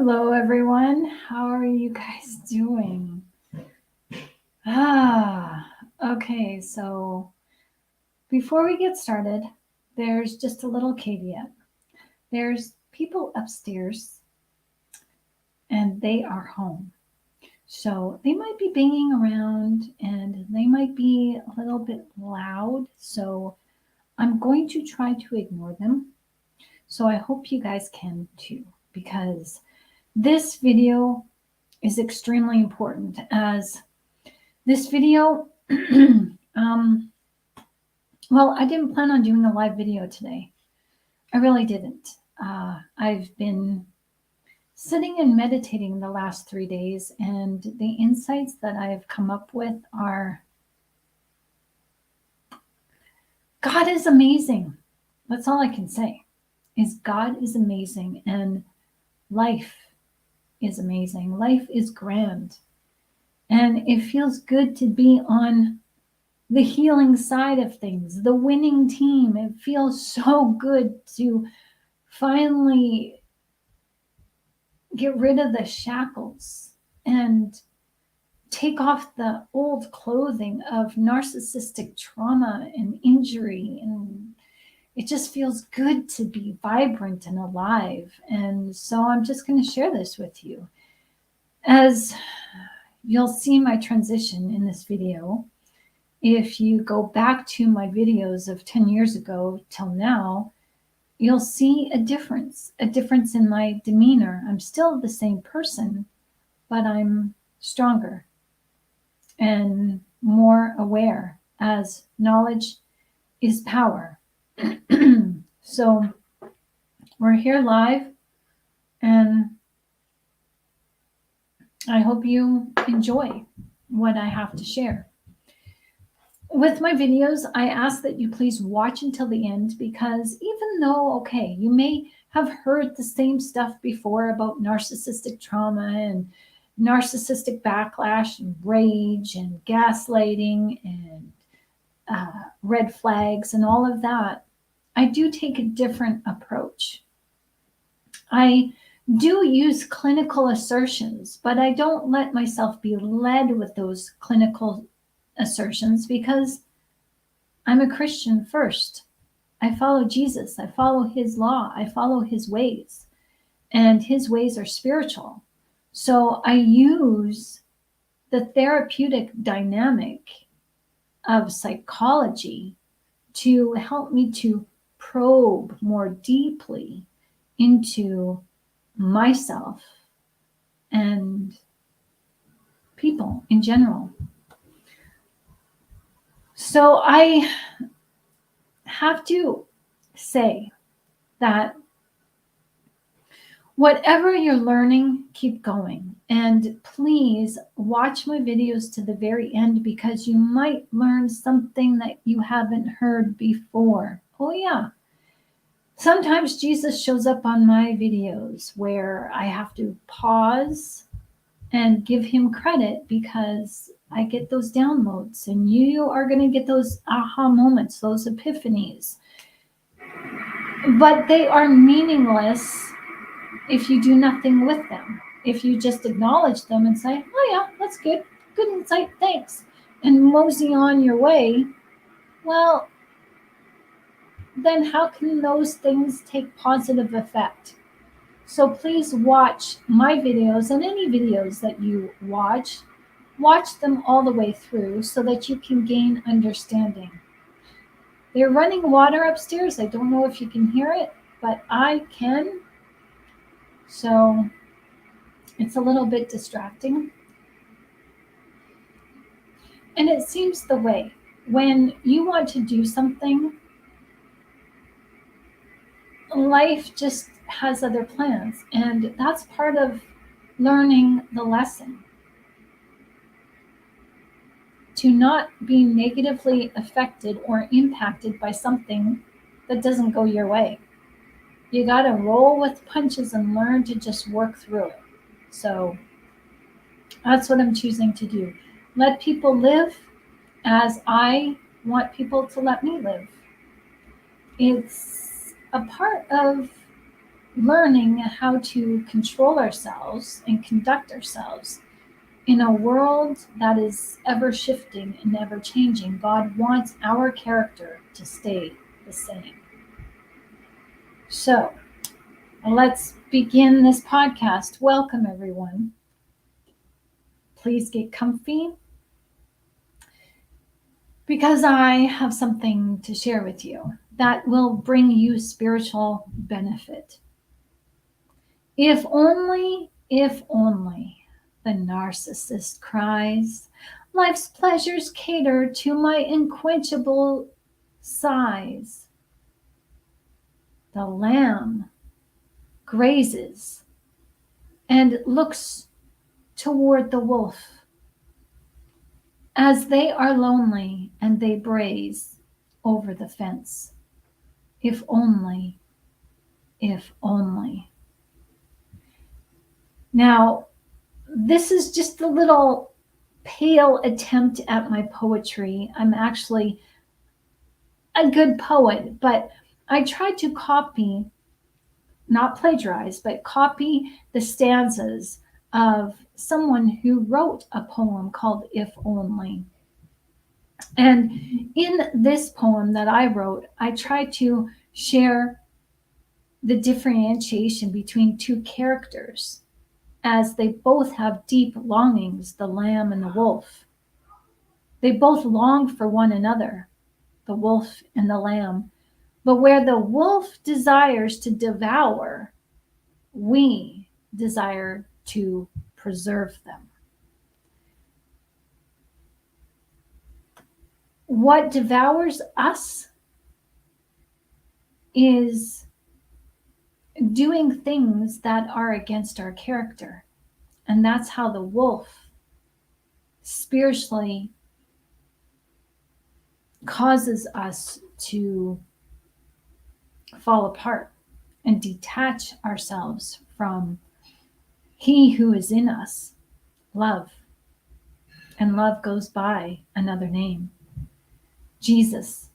Hello, everyone. How are you guys doing? Okay, so before we get started, there's just a little caveat. There's people upstairs and they are home. So they might be banging around and they might be a little bit loud. So I'm going to try to ignore them. So I hope you guys can too, because this video is extremely important as this video, well, I didn't plan on doing a live video today. I really didn't. I've been sitting and meditating the last 3 days, and the insights that I've come up with are God is amazing. That's all I can say is God is amazing, and life is amazing. Life is grand. And it feels good to be on the healing side of things, the winning team. It feels so good to finally get rid of the shackles and take off the old clothing of narcissistic trauma and injury. And it just feels good to be vibrant and alive. And so I'm just going to share this with you. As you'll see my transition in this video, if you go back to my videos of 10 years ago till now, you'll see a difference in my demeanor. I'm still the same person, but I'm stronger and more aware as knowledge is power. So we're here live, and I hope you enjoy what I have to share. With my videos, I ask that you please watch until the end, because even though, okay, you may have heard the same stuff before about narcissistic trauma and narcissistic backlash and rage and gaslighting and red flags and all of that, I do take a different approach. I do use clinical assertions, but I don't let myself be led with those clinical assertions, because I'm a Christian first. I follow Jesus. I follow his law. I follow his ways, and his ways are spiritual. So I use the therapeutic dynamic of psychology to help me to probe more deeply into myself and people in general. So I have to say that whatever you're learning, keep going. And please watch my videos to the very end, because you might learn something that you haven't heard before. Oh, yeah. Sometimes Jesus shows up on my videos where I have to pause and give him credit, because I get those downloads, and you are going to get those aha moments, those epiphanies. But they are meaningless if you do nothing with them. If you just acknowledge them and say, oh yeah, that's good insight, thanks, and mosey on your way, well, then how can those things take positive effect? So please watch my videos, and any videos that you watch them all the way through so that you can gain understanding. They're running water upstairs. I don't know if you can hear it, but I can. So it's a little bit distracting. And it seems the way when you want to do something, life just has other plans. And that's part of learning the lesson. To not be negatively affected or impacted by something that doesn't go your way. You got to roll with punches and learn to just work through it. So that's what I'm choosing to do. Let people live as I want people to let me live. It's a part of learning how to control ourselves and conduct ourselves in a world that is ever shifting and ever changing. God wants our character to stay the same. So let's begin this podcast. Welcome, everyone. Please get comfy because I have something to share with you that will bring you spiritual benefit. If only, the narcissist cries, life's pleasures cater to my unquenchable sighs. The lamb grazes and looks toward the wolf as they are lonely and they braze over the fence. If only, if only. Now, this is just a little pale attempt at my poetry. I'm actually a good poet, but I tried to copy, not plagiarize, but copy the stanzas of someone who wrote a poem called If Only. And in this poem that I wrote, I tried to share the differentiation between two characters as they both have deep longings, the lamb and the wolf. They both long for one another, the wolf and the lamb. But where the wolf desires to devour, we desire to preserve them. What devours us is doing things that are against our character. And that's how the wolf spiritually causes us to fall apart and detach ourselves from He who is in us, love. And love goes by another name, Jesus.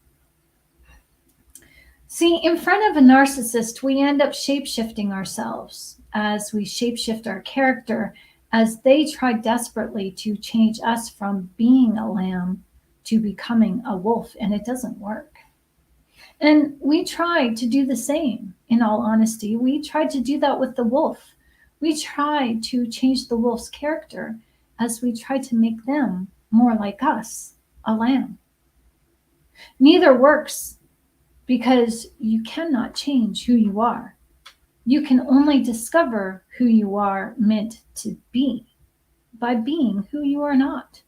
See, in front of a narcissist, we end up shape-shifting ourselves as we shape-shift our character as they try desperately to change us from being a lamb to becoming a wolf, and it doesn't work. And we try to do the same, in all honesty. We tried to do that with the wolf. We tried to change the wolf's character as we tried to make them more like us, a lamb. Neither works because you cannot change who you are. You can only discover who you are meant to be by being who you are not.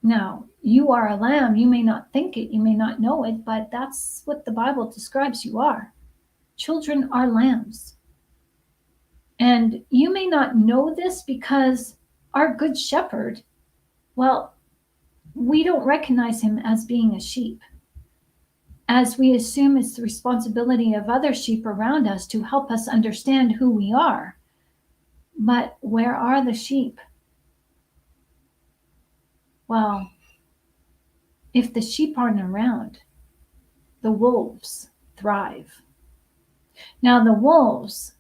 Now, you are a lamb. You may not think it, you may not know it, but that's what the Bible describes you are. Children are lambs. And you may not know this because our good shepherd, well, we don't recognize him as being a sheep, as we assume it's the responsibility of other sheep around us to help us understand who we are. But where are the sheep? Well, if the sheep aren't around, the wolves thrive. Now, the wolves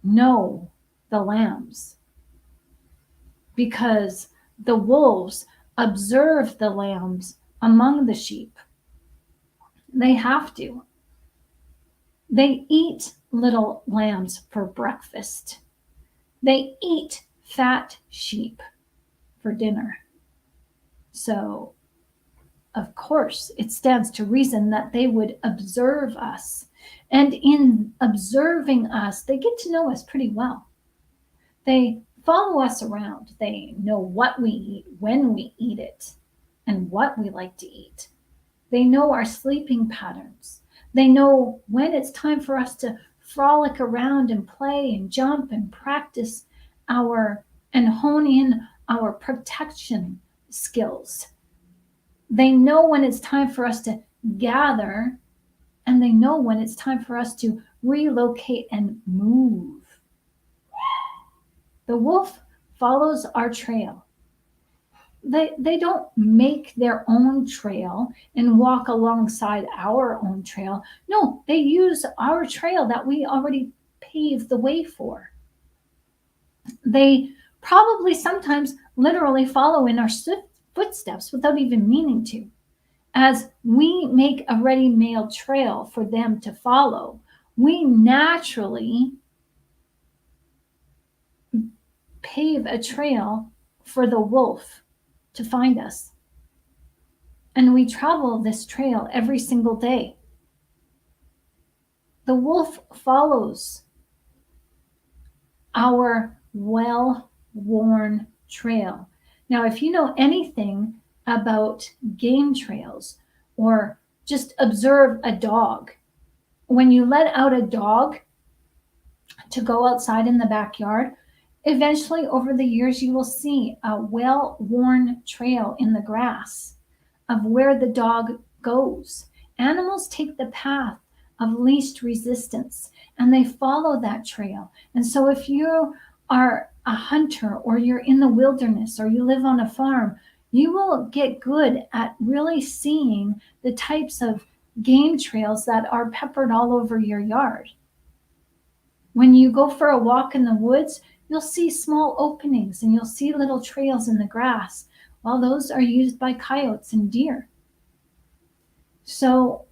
know the lambs because the wolves observe the lambs among the sheep. They have to. They eat little lambs for breakfast. They eat fat sheep for dinner. So, of course, it stands to reason that they would observe us. And in observing us, they get to know us pretty well. They follow us around. They know what we eat, when we eat it, and what we like to eat. They know our sleeping patterns. They know when it's time for us to frolic around and play and jump and practice and hone in our protection skills. They know when it's time for us to gather, and they know when it's time for us to relocate and move. The wolf follows our trail. They don't make their own trail and walk alongside our own trail. No, they use our trail that we already paved the way for. They probably sometimes literally follow in our footsteps without even meaning to. As we make a ready-made trail for them to follow, we naturally pave a trail for the wolf to find us. And we travel this trail every single day. The wolf follows our well-worn trail. Now, if you know anything about game trails or just observe a dog, when you let out a dog to go outside in the backyard, eventually over the years you will see a well-worn trail in the grass of where the dog goes. Animals take the path of least resistance and they follow that trail. And so if you are a hunter or you're in the wilderness or you live on a farm, you will get good at really seeing the types of game trails that are peppered all over your yard. When you go for a walk in the woods, you'll see small openings and you'll see little trails in the grass. Well, those are used by coyotes and deer. So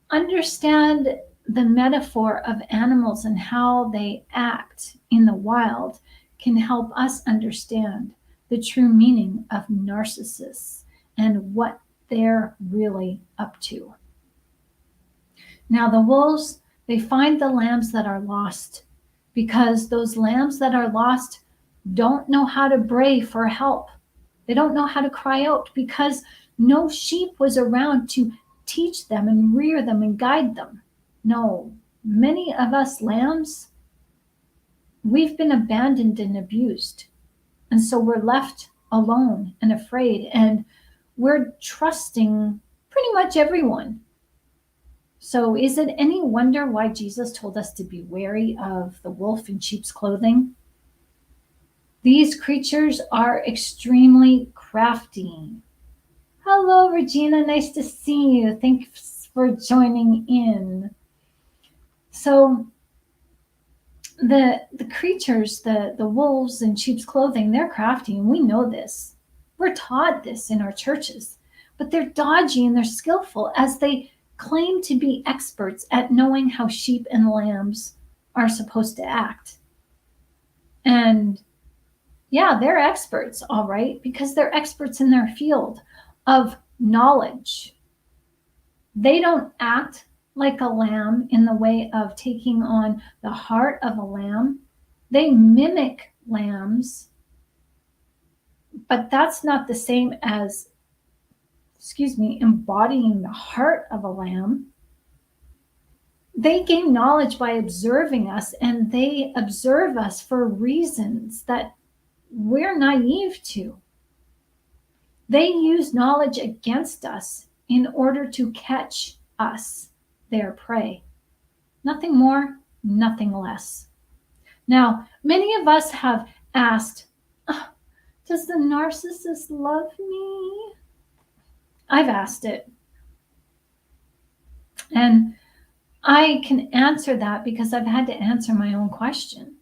understand the metaphor of animals and how they act in the wild can help us understand the true meaning of narcissists and what they're really up to. Now, the wolves, they find the lambs that are lost because those lambs that are lost don't know how to bray for help. They don't know how to cry out because no sheep was around to teach them and rear them and guide them. No, many of us lambs, we've been abandoned and abused. And so we're left alone and afraid, and we're trusting pretty much everyone. So is it any wonder why Jesus told us to be wary of the wolf in sheep's clothing? These creatures are extremely crafty. Hello, Regina. Nice to see you. Thanks for joining in. So the creatures, the wolves in sheep's clothing, they're crafty, and we know this. We're taught this in our churches. But they're dodgy and they're skillful as they claim to be experts at knowing how sheep and lambs are supposed to act. And yeah, they're experts, all right, because they're experts in their field of knowledge. They don't act like a lamb in the way of taking on the heart of a lamb. They mimic lambs, but that's not the same as, embodying the heart of a lamb. They gain knowledge by observing us, and they observe us for reasons that we're naive to. They use knowledge against us in order to catch us, their prey. Nothing more, nothing less. Now, many of us have asked, does the narcissist love me? I've asked it. And I can answer that because I've had to answer my own question.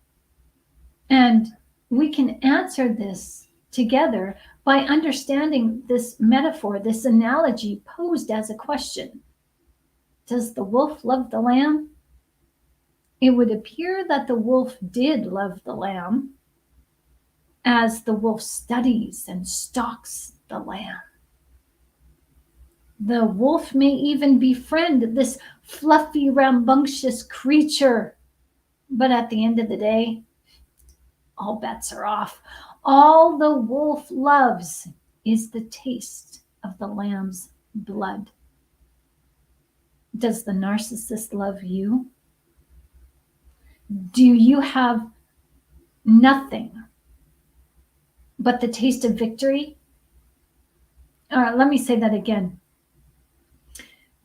And we can answer this together by understanding this metaphor, this analogy posed as a question. Does the wolf love the lamb? It would appear that the wolf did love the lamb, as the wolf studies and stalks the lamb. The wolf may even befriend this fluffy, rambunctious creature, but at the end of the day, all bets are off. All the wolf loves is the taste of the lamb's blood. Does the narcissist love you? Do you have nothing but the taste of victory? Let me say that again.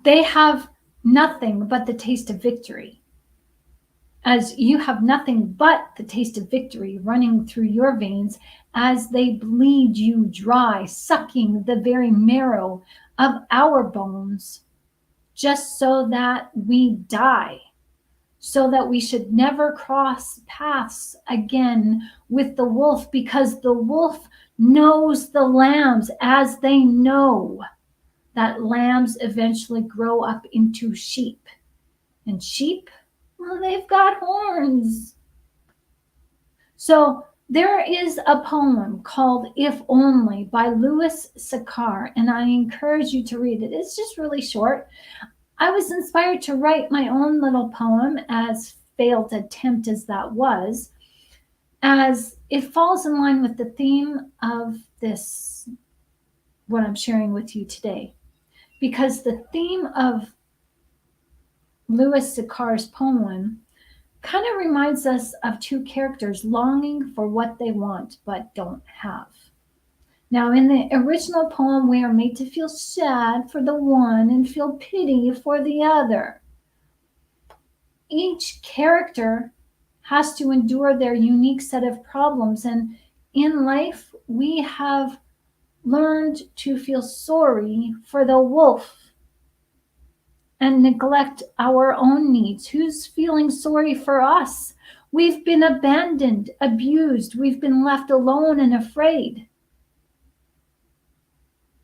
They have nothing but the taste of victory. as you have nothing but the taste of victory running through your veins as they bleed you dry, sucking the very marrow of our bones, just so that we die, so that we should never cross paths again with the wolf, because the wolf knows the lambs as they know that lambs eventually grow up into sheep. And sheep, well, they've got horns. So there is a poem called If Only by Louis C.K., and I encourage you to read it. It's just really short. I was inspired to write my own little poem, as failed attempt as that was, as it falls in line with the theme of this, what I'm sharing with you today. Because the theme of Louis C.K.'s poem kind of reminds us of two characters longing for what they want but don't have. Now, in the original poem, we are made to feel sad for the one and feel pity for the other. Each character has to endure their unique set of problems, and in life, we have learned to feel sorry for the wolf and neglect our own needs. Who's feeling sorry for us? We've been abandoned, abused, we've been left alone and afraid.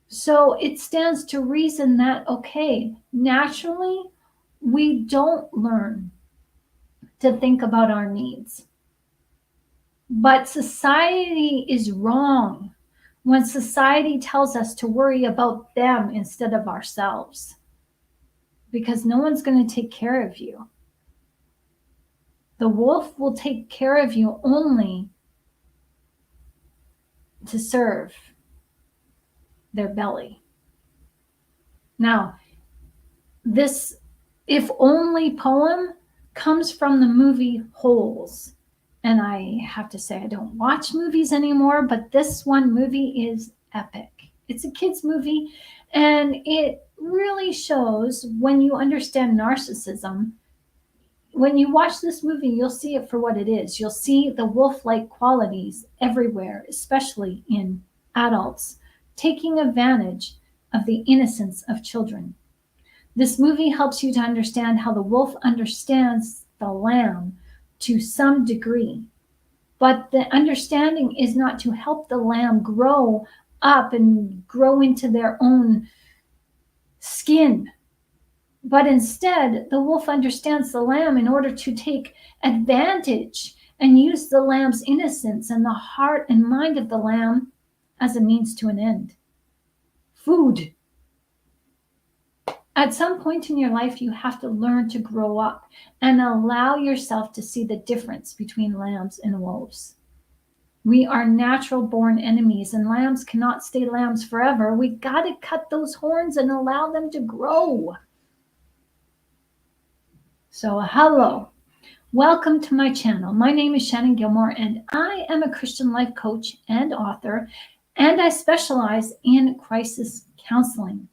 So it stands to reason that, okay, naturally, we don't learn to think about our needs. But society is wrong when society tells us to worry about them instead of ourselves, because no one's going to take care of you. The wolf will take care of you only to serve their belly. Now, this If Only poem comes from the movie Holes. And I have to say, I don't watch movies anymore, but this one movie is epic. It's a kid's movie, and it really shows when you understand narcissism. When you watch this movie, you'll see it for what it is. You'll see the wolf-like qualities everywhere, especially in adults, taking advantage of the innocence of children. This movie helps you to understand how the wolf understands the lamb to some degree. But the understanding is not to help the lamb grow up and grow into their own skin. But instead, the wolf understands the lamb in order to take advantage and use the lamb's innocence and the heart and mind of the lamb as a means to an end. Food. At some point in your life, you have to learn to grow up and allow yourself to see the difference between lambs and wolves. We are natural born enemies, and lambs cannot stay lambs forever. We got to cut those horns and allow them to grow. So, hello. Welcome to my channel. My name is Shannon Gilmore, and I am a Christian life coach and author, and I specialize in crisis counseling,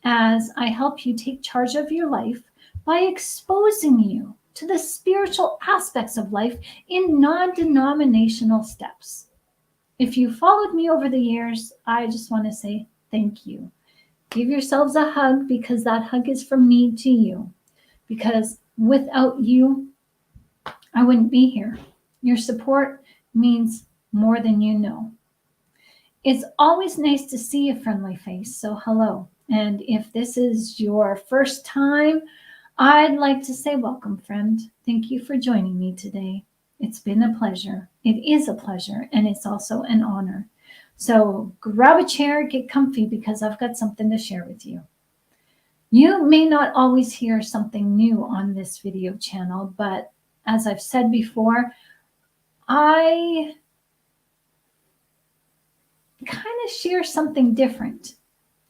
as I help you take charge of your life by exposing you to the spiritual aspects of life in non-denominational steps. If you followed me over the years, I just want to say thank you. Give yourselves a hug, because that hug is from me to you. Because without you, I wouldn't be here. Your support means more than you know. It's always nice to see a friendly face, so hello. And if this is your first time, I'd like to say welcome, friend. Thank you for joining me today. It's been a pleasure. It is a pleasure, and it's also an honor. So grab a chair, get comfy, because I've got something to share with you. You may not always hear something new on this video channel, but as I've said before, I kind of share something different.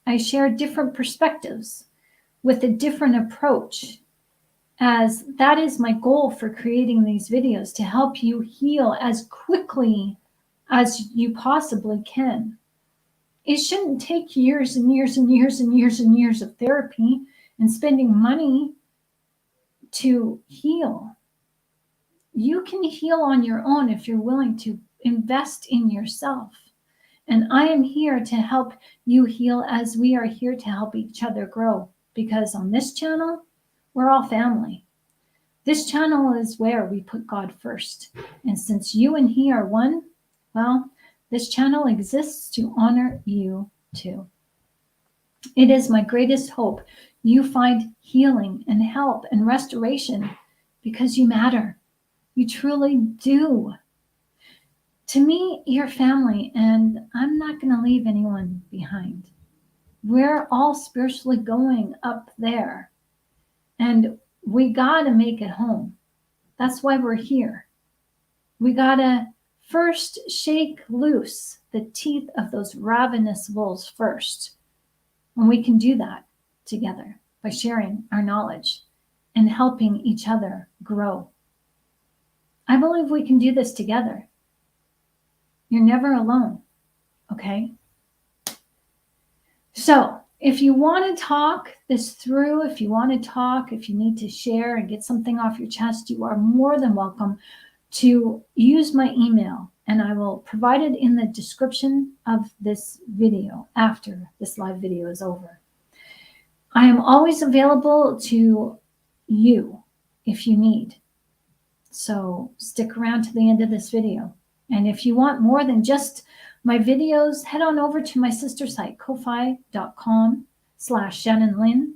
I share different perspectives with a different approach, as that is my goal for creating these videos, to help you heal as quickly as you possibly can. It shouldn't take years and years and years and years and years of therapy and spending money to heal. You can heal on your own if you're willing to invest in yourself. And I am here to help you heal as we are here to help each other grow. Because on this channel, we're all family. This channel is where we put God first. And since you and He are one, well, this channel exists to honor you too. It is my greatest hope you find healing and help and restoration because you matter. You truly do. To me, you're family, and I'm not going to leave anyone behind. We're all spiritually going up there, and we got to make it home. That's why we're here. We got to first shake loose the teeth of those ravenous wolves first. And we can do that together by sharing our knowledge and helping each other grow. I believe we can do this together. You're never alone, okay? So if you want to talk this through, if you need to share and get something off your chest, you are more than welcome to use my email, and I will provide it in the description of this video after this live video is over. I am always available to you if you need. So stick around to the end of this video. And if you want more than just my videos, head on over to my sister site, ko-fi.com/Shannon Lynn.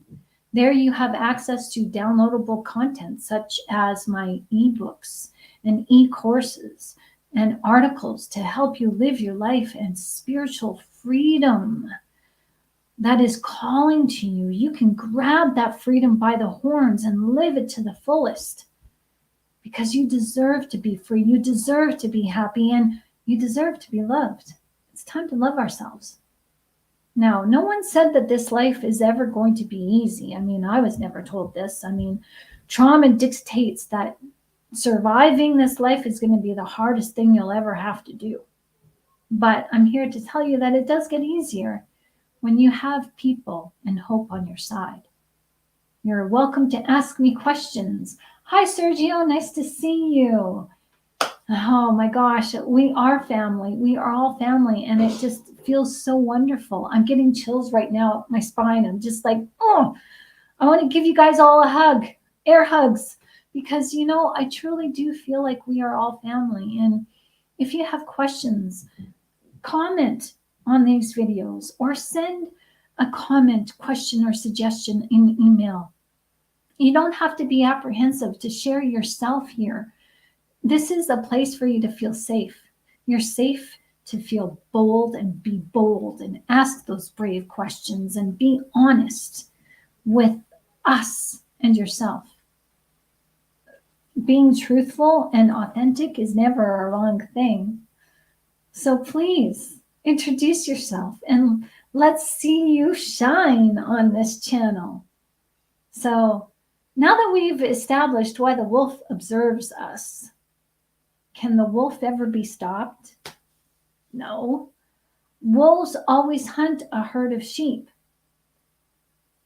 There you have access to downloadable content such as my ebooks and e-courses and articles to help you live your life and spiritual freedom that is calling to you. You can grab that freedom by the horns and live it to the fullest. Because you deserve to be free, you deserve to be happy, and you deserve to be loved. It's time to love ourselves. Now, no one said that this life is ever going to be easy. I mean, I was never told this. I mean, trauma dictates that surviving this life is going to be the hardest thing you'll ever have to do. But I'm here to tell you that it does get easier when you have people and hope on your side. You're welcome to ask me questions. Hi, Sergio. Nice to see you. Oh my gosh, we are family. We are all family, and it just feels so wonderful. I'm getting chills right now up my spine. I'm just like, oh, I want to give you guys all a hug, air hugs, because, you know, I truly do feel like we are all family. And if you have questions, comment on these videos or send a comment, question, or suggestion in email. You don't have to be apprehensive to share yourself here. This is a place for you to feel safe. You're safe to feel bold and be bold and ask those brave questions and be honest with us and yourself. Being truthful and authentic is never a wrong thing. So please introduce yourself and let's see you shine on this channel. So now that we've established why the wolf observes us, can the wolf ever be stopped? No. Wolves always hunt a herd of sheep.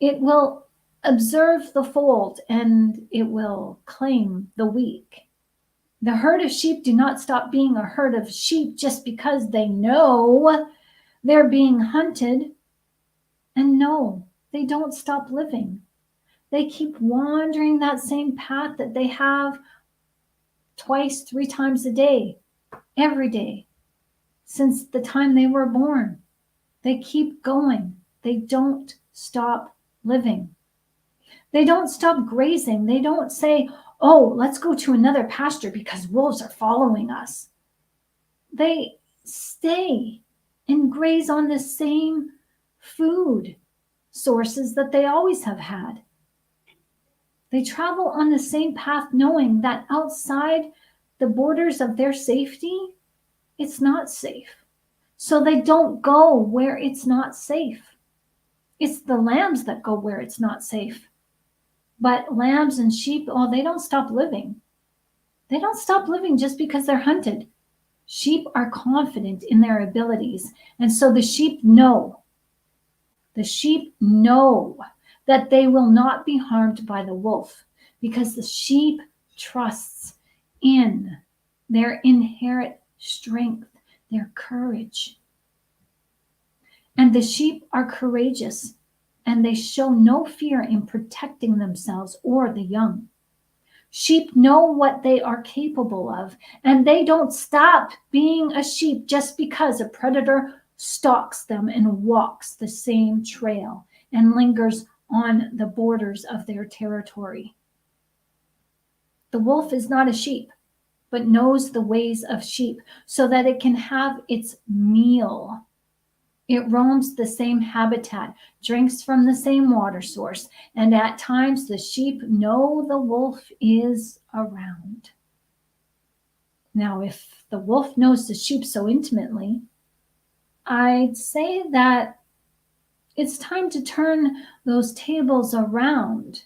It will observe the fold and it will claim the weak. The herd of sheep do not stop being a herd of sheep just because they know they're being hunted. And no, they don't stop living. They keep wandering that same path that they have twice, 3 times a day, every day, since the time they were born. They keep going. They don't stop living. They don't stop grazing. They don't say, oh, let's go to another pasture because wolves are following us. They stay and graze on the same food sources that they always have had. They travel on the same path knowing that outside the borders of their safety, it's not safe. So they don't go where it's not safe. It's the lambs that go where it's not safe. But lambs and sheep, oh, they don't stop living. They don't stop living just because they're hunted. Sheep are confident in their abilities. And so the sheep know. The sheep know that they will not be harmed by the wolf because the sheep trusts in their inherent strength, their courage. And the sheep are courageous, and they show no fear in protecting themselves or the young. Sheep know what they are capable of, and they don't stop being a sheep just because a predator stalks them and walks the same trail and lingers on the borders of their territory. The wolf is not a sheep, but knows the ways of sheep so that it can have its meal. It roams the same habitat, drinks from the same water source, and at times the sheep know the wolf is around. Now, if the wolf knows the sheep so intimately, I'd say that it's time to turn those tables around.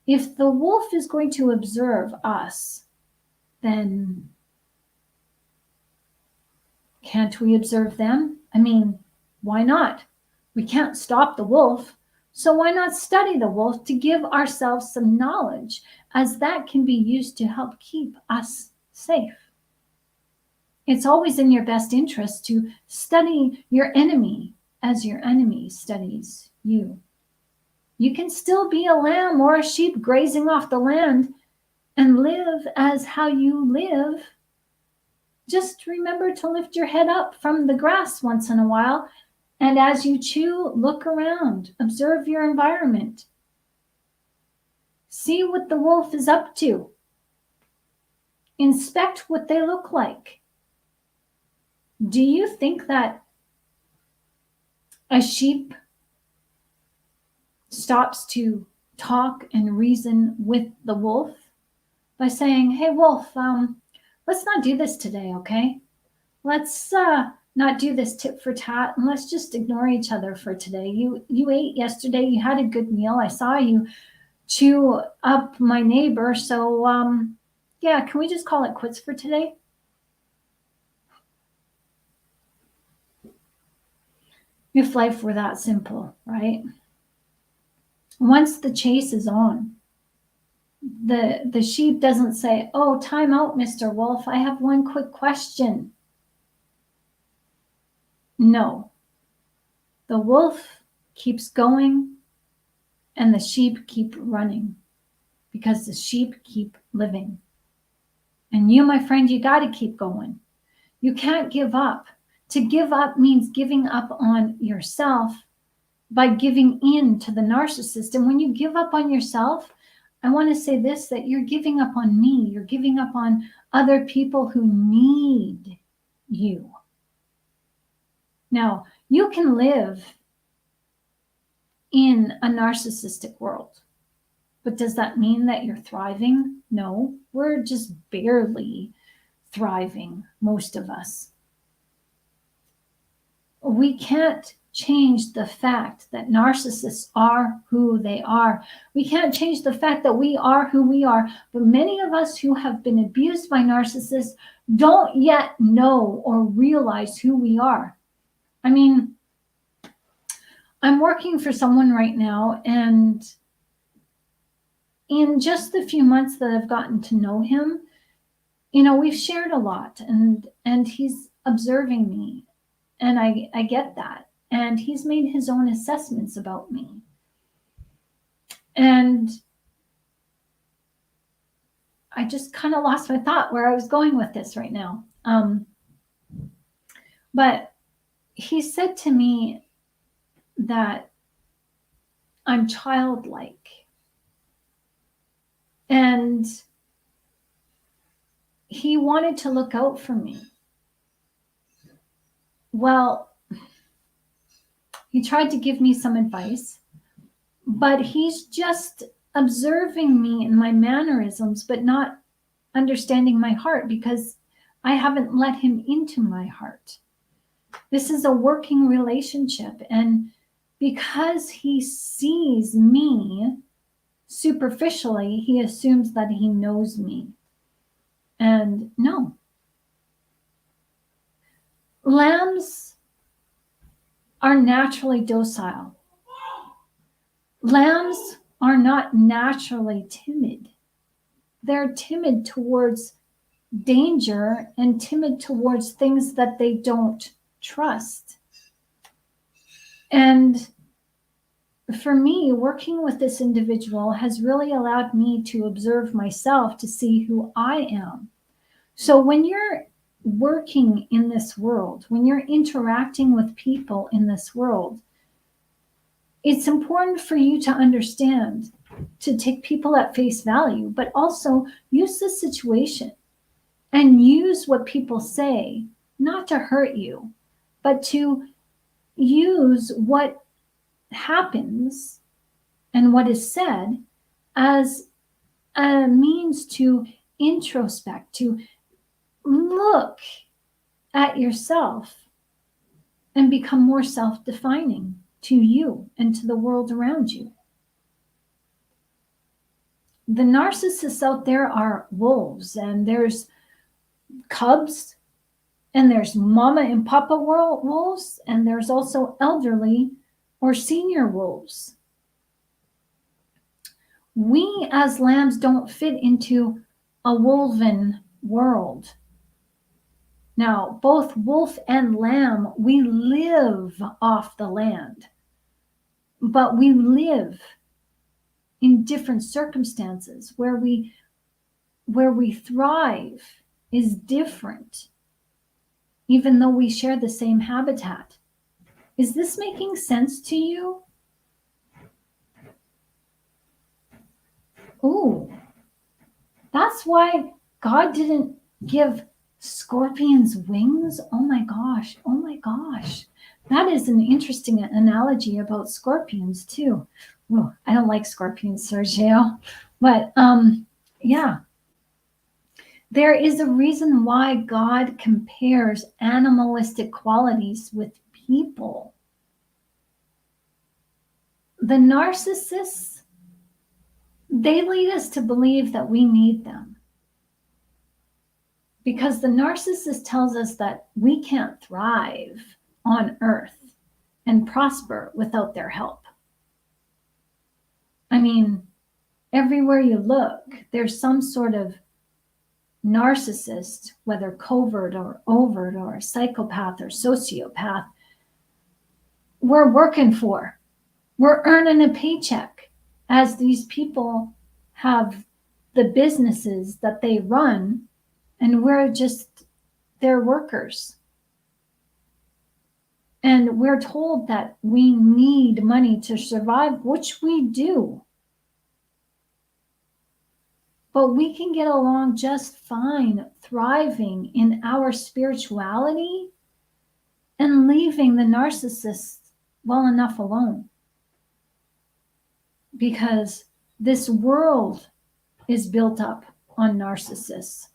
If the wolf is going to observe us, then can't we observe them? I mean, why not? We can't stop the wolf, so why not study the wolf to give ourselves some knowledge, as that can be used to help keep us safe. It's always in your best interest to study your enemy as your enemy studies you. You can still be a lamb or a sheep grazing off the land and live as how you live. Just remember to lift your head up from the grass once in a while, and as you chew, look around, observe your environment. See what the wolf is up to. Inspect what they look like. Do you think that a sheep stops to talk and reason with the wolf by saying, "Hey wolf, let's not do this today, okay? Let's not do this tit for tat, and let's just ignore each other for today. You ate yesterday, you had a good meal. I saw you chew up my neighbor, so yeah, can we just call it quits for today?" If life were that simple, right? Once the chase is on, the sheep doesn't say, "Oh, time out, Mr. Wolf. I have one quick question." No, the wolf keeps going and the sheep keep running because the sheep keep living. And you, my friend, you got to keep going. You can't give up. To give up means giving up on yourself by giving in to the narcissist. And when you give up on yourself, I want to say this, that you're giving up on me. You're giving up on other people who need you. Now, you can live in a narcissistic world, but does that mean that you're thriving? No, we're just barely thriving, most of us. We can't change the fact that narcissists are who they are. We can't change the fact that we are who we are. But many of us who have been abused by narcissists don't yet know or realize who we are. I mean, I'm working for someone right now, and in just the few months that I've gotten to know him, we've shared a lot, and he's observing me, and I get that. And he's made his own assessments about me. And I just kind of lost my thought where I was going with this right now. But he said to me that I'm childlike. And he wanted to look out for me. Well, he tried to give me some advice, but he's just observing me and my mannerisms, but not understanding my heart because I haven't let him into my heart. This is a working relationship. And because he sees me superficially, he assumes that he knows me. And no. Lambs are naturally docile. Lambs are not naturally timid. they're timid towards danger and timid towards things that they don't trust. And for me, working with this individual has really allowed me to observe myself to see who I am. So when you're working in this world, when you're interacting with people in this world, it's important for you to understand, to take people at face value, but also use the situation and use what people say, not to hurt you, but to use what happens and what is said as a means to introspect, to look at yourself and become more self-defining to you and to the world around you. The narcissists out there are wolves, and there's cubs, and there's mama and papa wolves, and there's also elderly or senior wolves. We as lambs don't fit into a wolven world. Now, both wolf and lamb, we live off the land, but we live in different circumstances. Where we thrive is different, even though we share the same habitat. Is this making sense to you? Oh, that's why God didn't give scorpions wings. Oh my gosh. Oh my gosh. That is an interesting analogy about scorpions too. Oh, I don't like scorpions, Sergio, but yeah. There is a reason why God compares animalistic qualities with people. The narcissists, they lead us to believe that we need them. Because the narcissist tells us that we can't thrive on earth and prosper without their help. I mean, everywhere you look, there's some sort of narcissist, whether covert or overt or a psychopath or sociopath, we're working for. We're earning a paycheck as these people have the businesses that they run, and we're just their workers. And we're told that we need money to survive, which we do. But we can get along just fine, thriving in our spirituality and leaving the narcissist well enough alone. Because this world is built up on narcissists.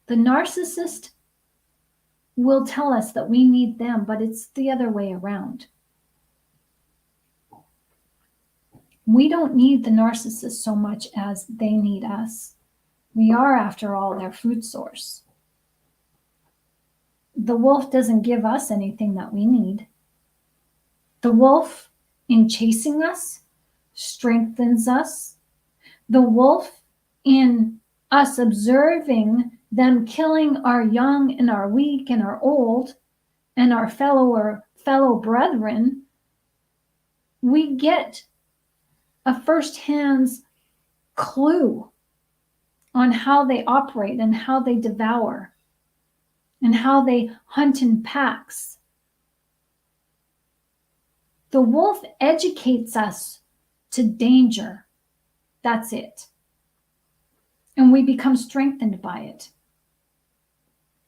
The narcissist will tell us that we need them, but it's the other way around. We don't need the narcissist so much as they need us. We are, after all, their food source. The wolf doesn't give us anything that we need. The wolf, in chasing us, strengthens us. The wolf, in us observing them killing our young and our weak and our old and our fellow brethren, we get a first-hand clue on how they operate and how they devour and how they hunt in packs. The wolf educates us to danger. That's it. And we become strengthened by it.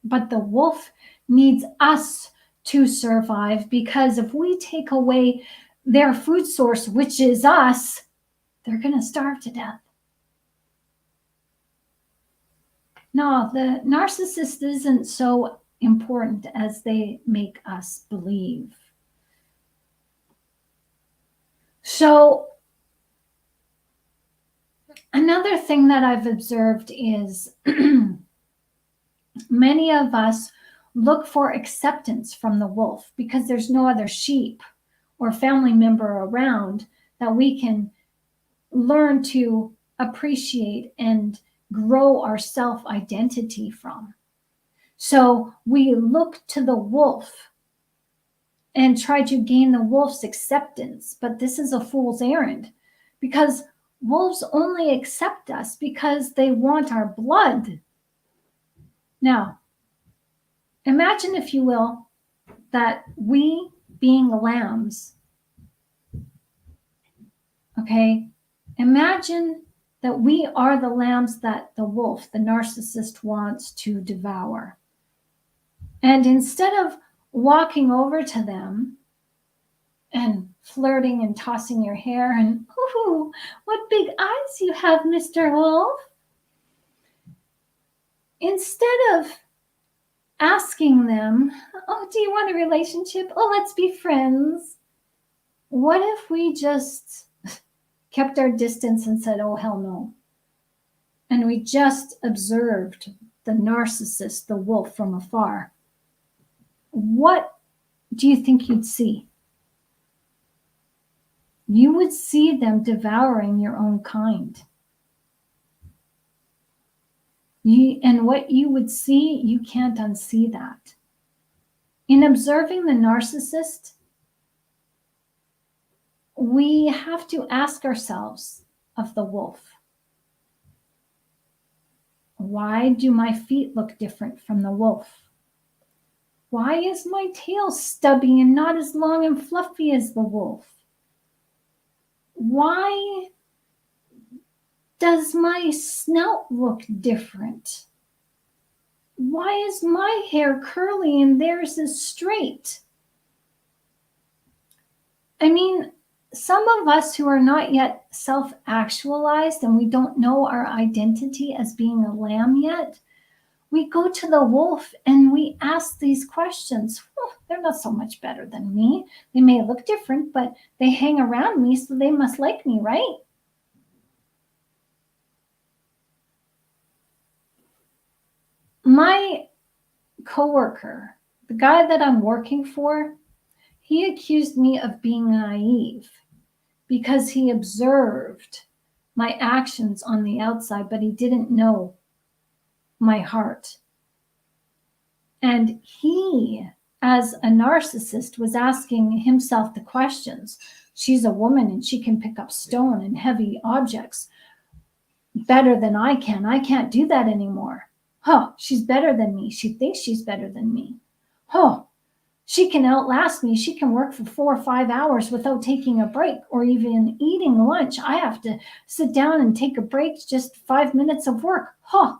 But the wolf needs us to survive, because if we take away their food source, which is us, they're going to starve to death. No, the narcissist isn't so important as they make us believe. So, another thing that I've observed is many of us look for acceptance from the wolf because there's no other sheep or family member around that we can learn to appreciate and grow our self-identity from. So we look to the wolf and try to gain the wolf's acceptance, but this is a fool's errand, because wolves only accept us because they want our blood. Now, imagine, if you will, that we, being lambs, okay, imagine that we are the lambs that the wolf, the narcissist, wants to devour. And instead of walking over to them and flirting and tossing your hair and, ooh, what big eyes you have, Mr. Wolf, instead of asking them, oh, do you want a relationship? Oh, let's be friends. What if we just kept our distance and said, oh, hell no. And we just observed the narcissist, the wolf, from afar. What do you think you'd see? You would see them devouring your own kind. And what you would see, you can't unsee that. In observing the narcissist, we have to ask ourselves of the wolf, why do my feet look different from the wolf? Why is my tail stubby and not as long and fluffy as the wolf? Why does my snout look different? Why is my hair curly and theirs is straight? I mean, some of us who are not yet self-actualized and we don't know our identity as being a lamb yet, we go to the wolf and we ask these questions. Oh, they're not so much better than me. They may look different, but they hang around me, so they must like me, right? My coworker, the guy that I'm working for, he accused me of being naive because he observed my actions on the outside, but he didn't know my heart. And he, as a narcissist, was asking himself the questions. She's a woman and she can pick up stone and heavy objects better than I can. I can't do that anymore. Huh, she's better than me. She thinks she's better than me. Huh, she can outlast me. She can work for 4 or 5 hours without taking a break or even eating lunch. I have to sit down and take a break, just 5 minutes of work. Huh,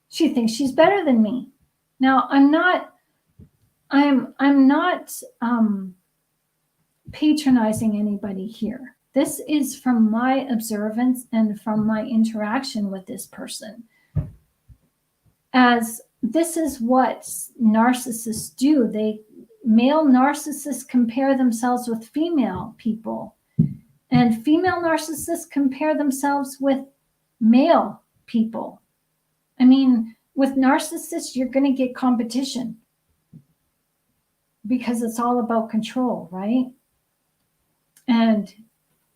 she thinks she's better than me. Now, I'm not patronizing anybody here. This is from my observance and from my interaction with this person. As this is what narcissists do. Male narcissists compare themselves with female people, and female narcissists compare themselves with male people. I mean, with narcissists, you're going to get competition because it's all about control, right? And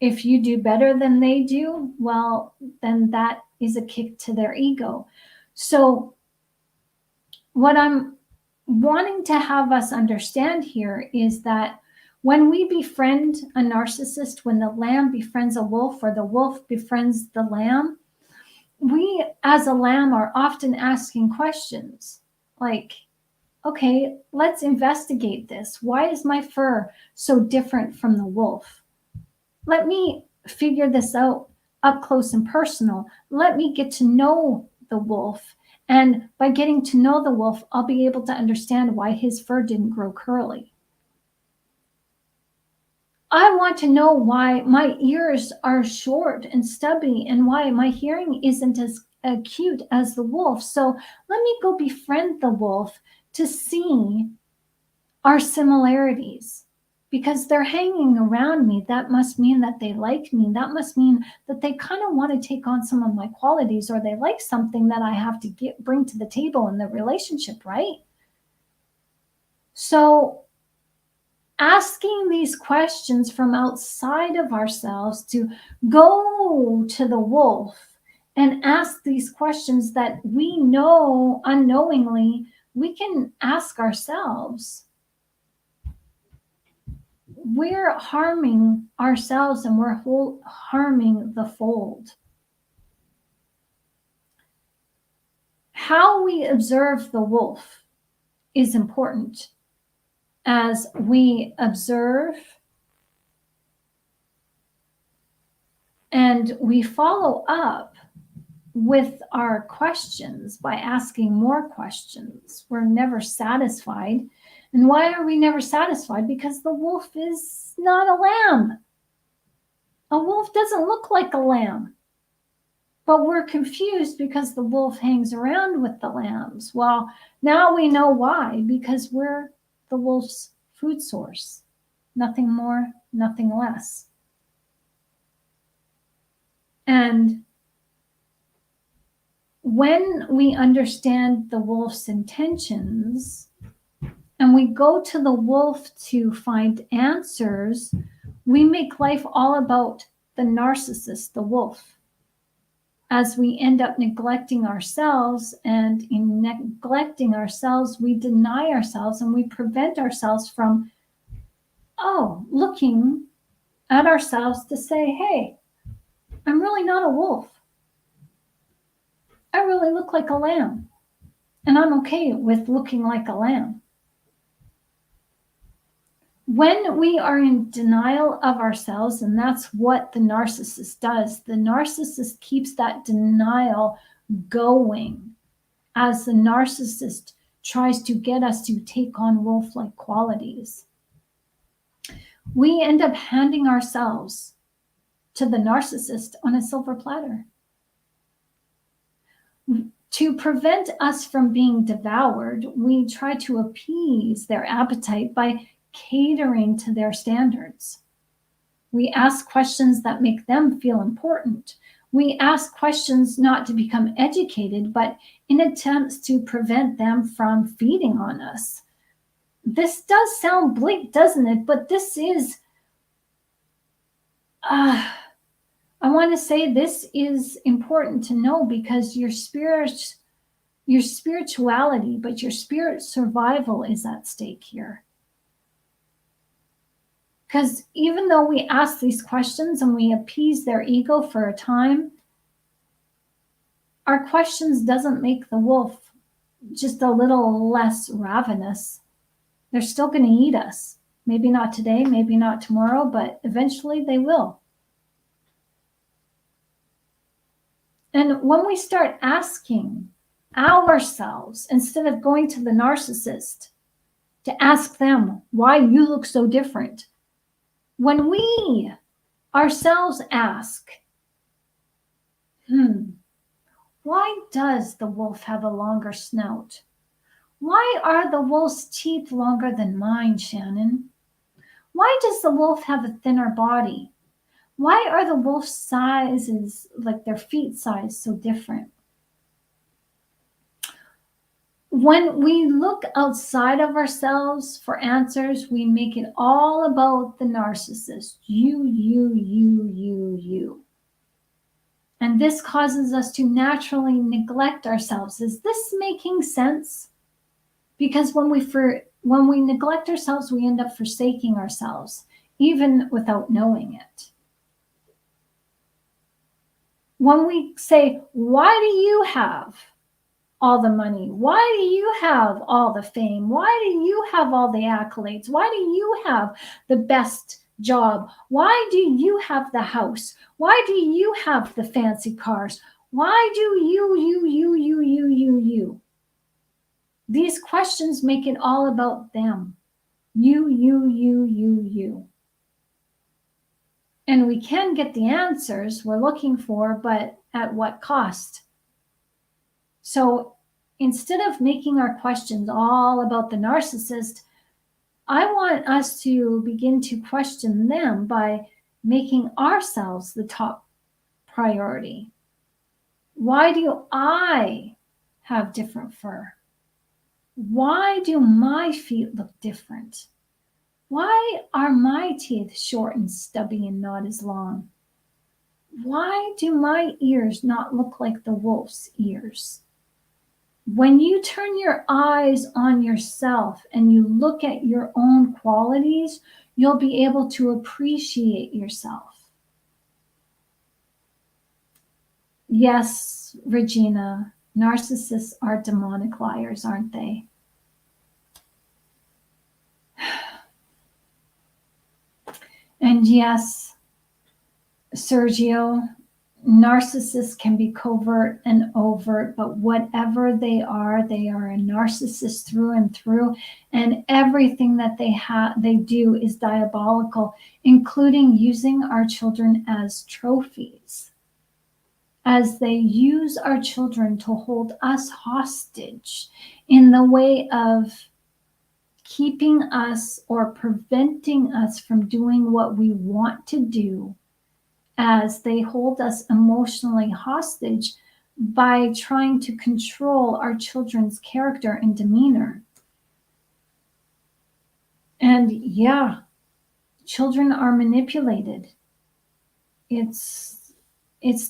if you do better than they do, well, then that is a kick to their ego. So what I'm wanting to have us understand here is that when we befriend a narcissist, when the lamb befriends a wolf or the wolf befriends the lamb, we as a lamb are often asking questions like, okay, let's investigate this. Why is my fur so different from the wolf? Let me figure this out up close and personal. Let me get to know the wolf. And by getting to know the wolf, I'll be able to understand why his fur didn't grow curly. I want to know why my ears are short and stubby and why my hearing isn't as acute as the wolf. So let me go befriend the wolf to see our similarities. Because they're hanging around me, that must mean that they like me. That must mean that they kind of want to take on some of my qualities, or they like something that I have to bring to the table in the relationship, right? So asking these questions from outside of ourselves to go to the wolf and ask these questions that we know unknowingly we can ask ourselves, we're harming ourselves and we're harming the fold. How we observe the wolf is important. As we observe and we follow up with our questions by asking more questions, we're never satisfied. And why are we never satisfied? Because the wolf is not a lamb. A wolf doesn't look like a lamb. But we're confused because the wolf hangs around with the lambs. Well, now we know why, because we're the wolf's food source. Nothing more, nothing less. And when we understand the wolf's intentions and we go to the wolf to find answers, we make life all about the narcissist, the wolf. As we end up neglecting ourselves, and in neglecting ourselves, we deny ourselves and we prevent ourselves from, looking at ourselves to say, hey, I'm really not a wolf. I really look like a lamb, and I'm okay with looking like a lamb. When we are in denial of ourselves, and that's what the narcissist does, the narcissist keeps that denial going as the narcissist tries to get us to take on wolf-like qualities. We end up handing ourselves to the narcissist on a silver platter. To prevent us from being devoured, we try to appease their appetite by catering to their standards. We ask questions that make them feel important. We ask questions not to become educated, but in attempts to prevent them from feeding on us. This does sound bleak, doesn't it? But this is, I want to say this is important to know, because your spirituality, but your spirit survival is at stake here. Because even though we ask these questions and we appease their ego for a time, our questions doesn't make the wolf just a little less ravenous. They're still going to eat us. Maybe not today, maybe not tomorrow, but eventually they will. And when we start asking ourselves, instead of going to the narcissist to ask them why you look so different, when we ourselves ask, why does the wolf have a longer snout? Why are the wolf's teeth longer than mine, Shannon? Why does the wolf have a thinner body? Why are the wolf's sizes, like their feet size, so different? When we look outside of ourselves for answers, we make it all about the narcissist. You. And this causes us to naturally neglect ourselves. Is this making sense? Because when we neglect ourselves, we end up forsaking ourselves, even without knowing it. When we say, why do you have all the money? Why do you have all the fame? Why do you have all the accolades? Why do you have the best job? Why do you have the house? Why do you have the fancy cars? Why do you? These questions make it all about them. You. And we can get the answers we're looking for, but at what cost? So instead of making our questions all about the narcissist, I want us to begin to question them by making ourselves the top priority. Why do I have different fur? Why do my feet look different? Why are my teeth short and stubby and not as long? Why do my ears not look like the wolf's ears? When you turn your eyes on yourself and you look at your own qualities, you'll be able to appreciate yourself. Yes, Regina, narcissists are demonic liars, aren't they? And yes, Sergio, narcissists can be covert and overt, but whatever they are a narcissist through and through, and everything that they do is diabolical, including using our children as trophies, as they use our children to hold us hostage in the way of keeping us or preventing us from doing what we want to do, as they hold us emotionally hostage by trying to control our children's character and demeanor. And yeah, children are manipulated. It's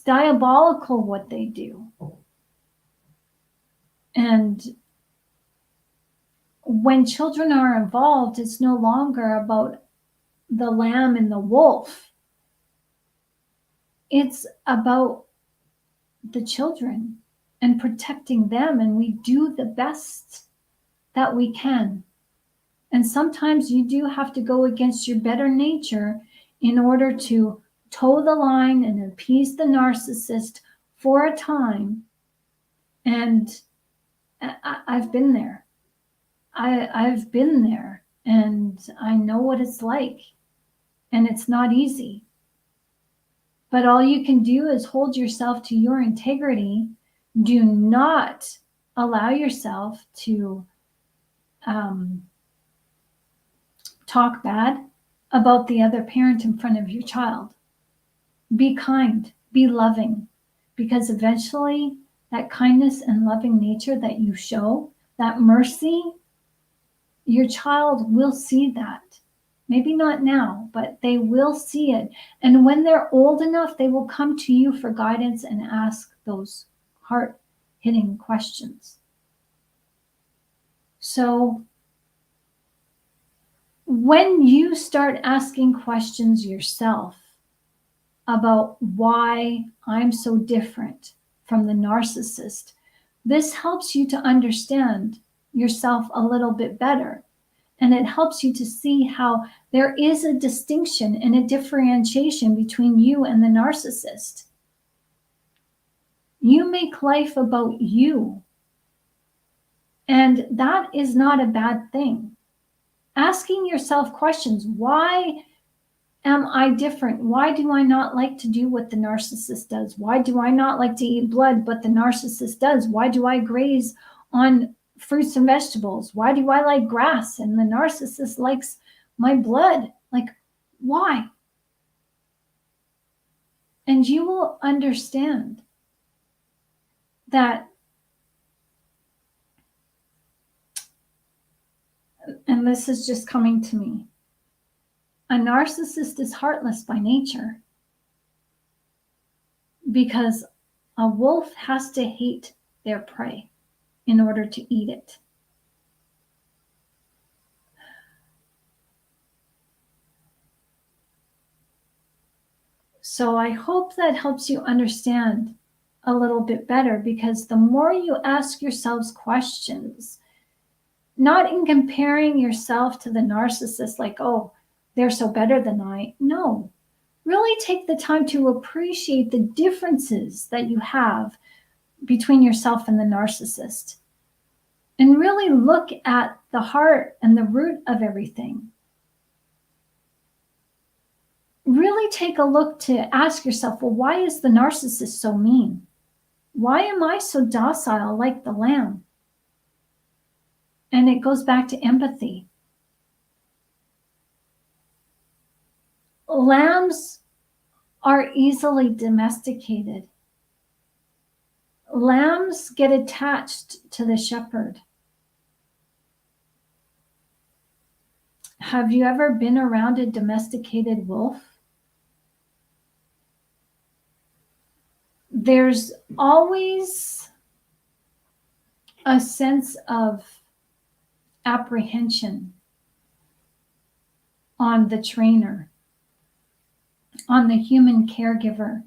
diabolical what they do. And when children are involved, it's no longer about the lamb and the wolf. It's about the children and protecting them, and we do the best that we can. And sometimes you do have to go against your better nature in order to toe the line and appease the narcissist for a time. And I've been there. I've been there, and I know what it's like. And it's not easy. But all you can do is hold yourself to your integrity. Do not allow yourself to talk bad about the other parent in front of your child. Be kind, be loving, because eventually that kindness and loving nature that you show, that mercy, your child will see that. Maybe not now, but they will see it. And when they're old enough, they will come to you for guidance and ask those heart-hitting questions. So when you start asking questions yourself about why I'm so different from the narcissist, this helps you to understand yourself a little bit better. And it helps you to see how there is a distinction and a differentiation between you and the narcissist. You make life about you. And that is not a bad thing. Asking yourself questions, why am I different? Why do I not like to do what the narcissist does? Why do I not like to eat blood, but the narcissist does? Why do I graze on fruits and vegetables? Why do I like grass and the narcissist likes my blood? Like, why? And you will understand that, and this is just coming to me, a narcissist is heartless by nature, because a wolf has to hate their prey in order to eat it. So I hope that helps you understand a little bit better, because the more you ask yourselves questions, not in comparing yourself to the narcissist, like, oh, they're so better than I. No, really take the time to appreciate the differences that you have between yourself and the narcissist. And really look at the heart and the root of everything. Really take a look to ask yourself, well, why is the narcissist so mean? Why am I so docile like the lamb? And it goes back to empathy. Lambs are easily domesticated. Lambs get attached to the shepherd. Have you ever been around a domesticated wolf? there's always a sense of apprehension on the trainer, on the human caregiver,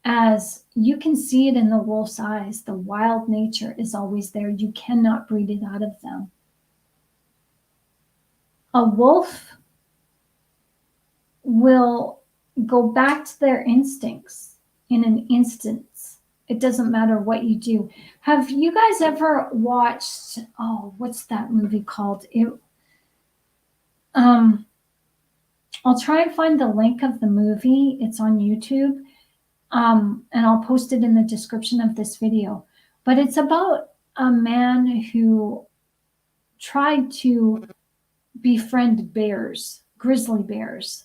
as you can see it in the wolf's eyes. The wild nature is always there. You cannot breed it out of them. A wolf will go back to their instincts in an instant. It doesn't matter what you do. Have you guys ever watched, what's that movie called? I'll try and find the link of the movie. It's on YouTube. And I'll post it in the description of this video. But it's about a man who tried to befriend bears, grizzly bears.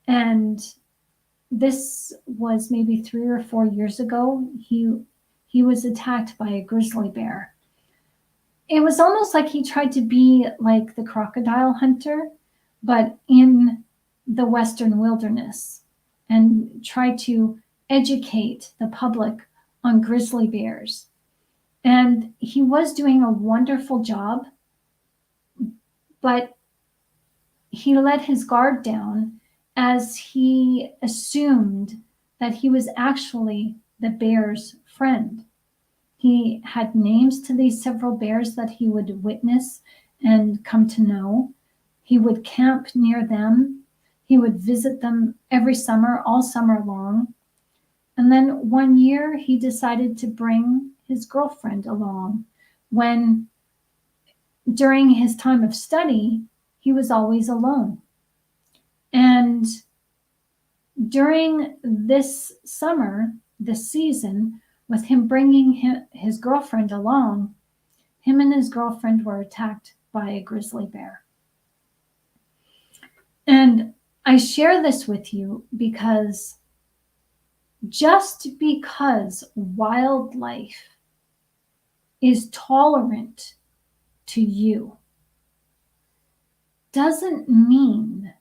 And this was maybe 3 or 4 years ago. He was attacked by a grizzly bear. It was almost like he tried to be like the crocodile hunter, but in the Western wilderness, and try to educate the public on grizzly bears. And he was doing a wonderful job, but he let his guard down as he assumed that he was actually the bear's friend. He had names to these several bears that he would witness and come to know. He would camp near them. He would visit them every summer, all summer long. And then one year he decided to bring his girlfriend along when during his time of study, he was always alone. And during this summer, this season, with him bringing his girlfriend along, him and his girlfriend were attacked by a grizzly bear. And I share this with you because just because wildlife is tolerant to you doesn't mean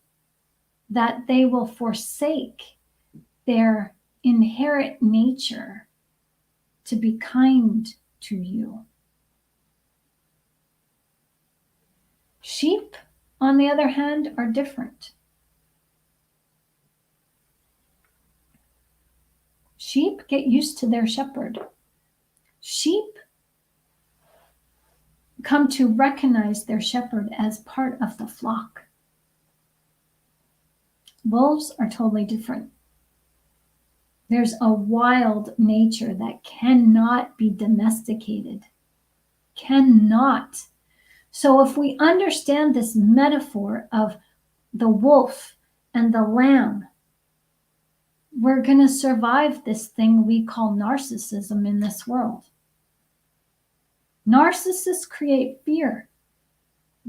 that they will forsake their inherent nature to be kind to you. Sheep, on the other hand, are different. Sheep get used to their shepherd. Sheep come to recognize their shepherd as part of the flock. Wolves are totally different. There's a wild nature that cannot be domesticated. Cannot. So if we understand this metaphor of the wolf and the lamb, we're going to survive this thing we call narcissism in this world. Narcissists create fear.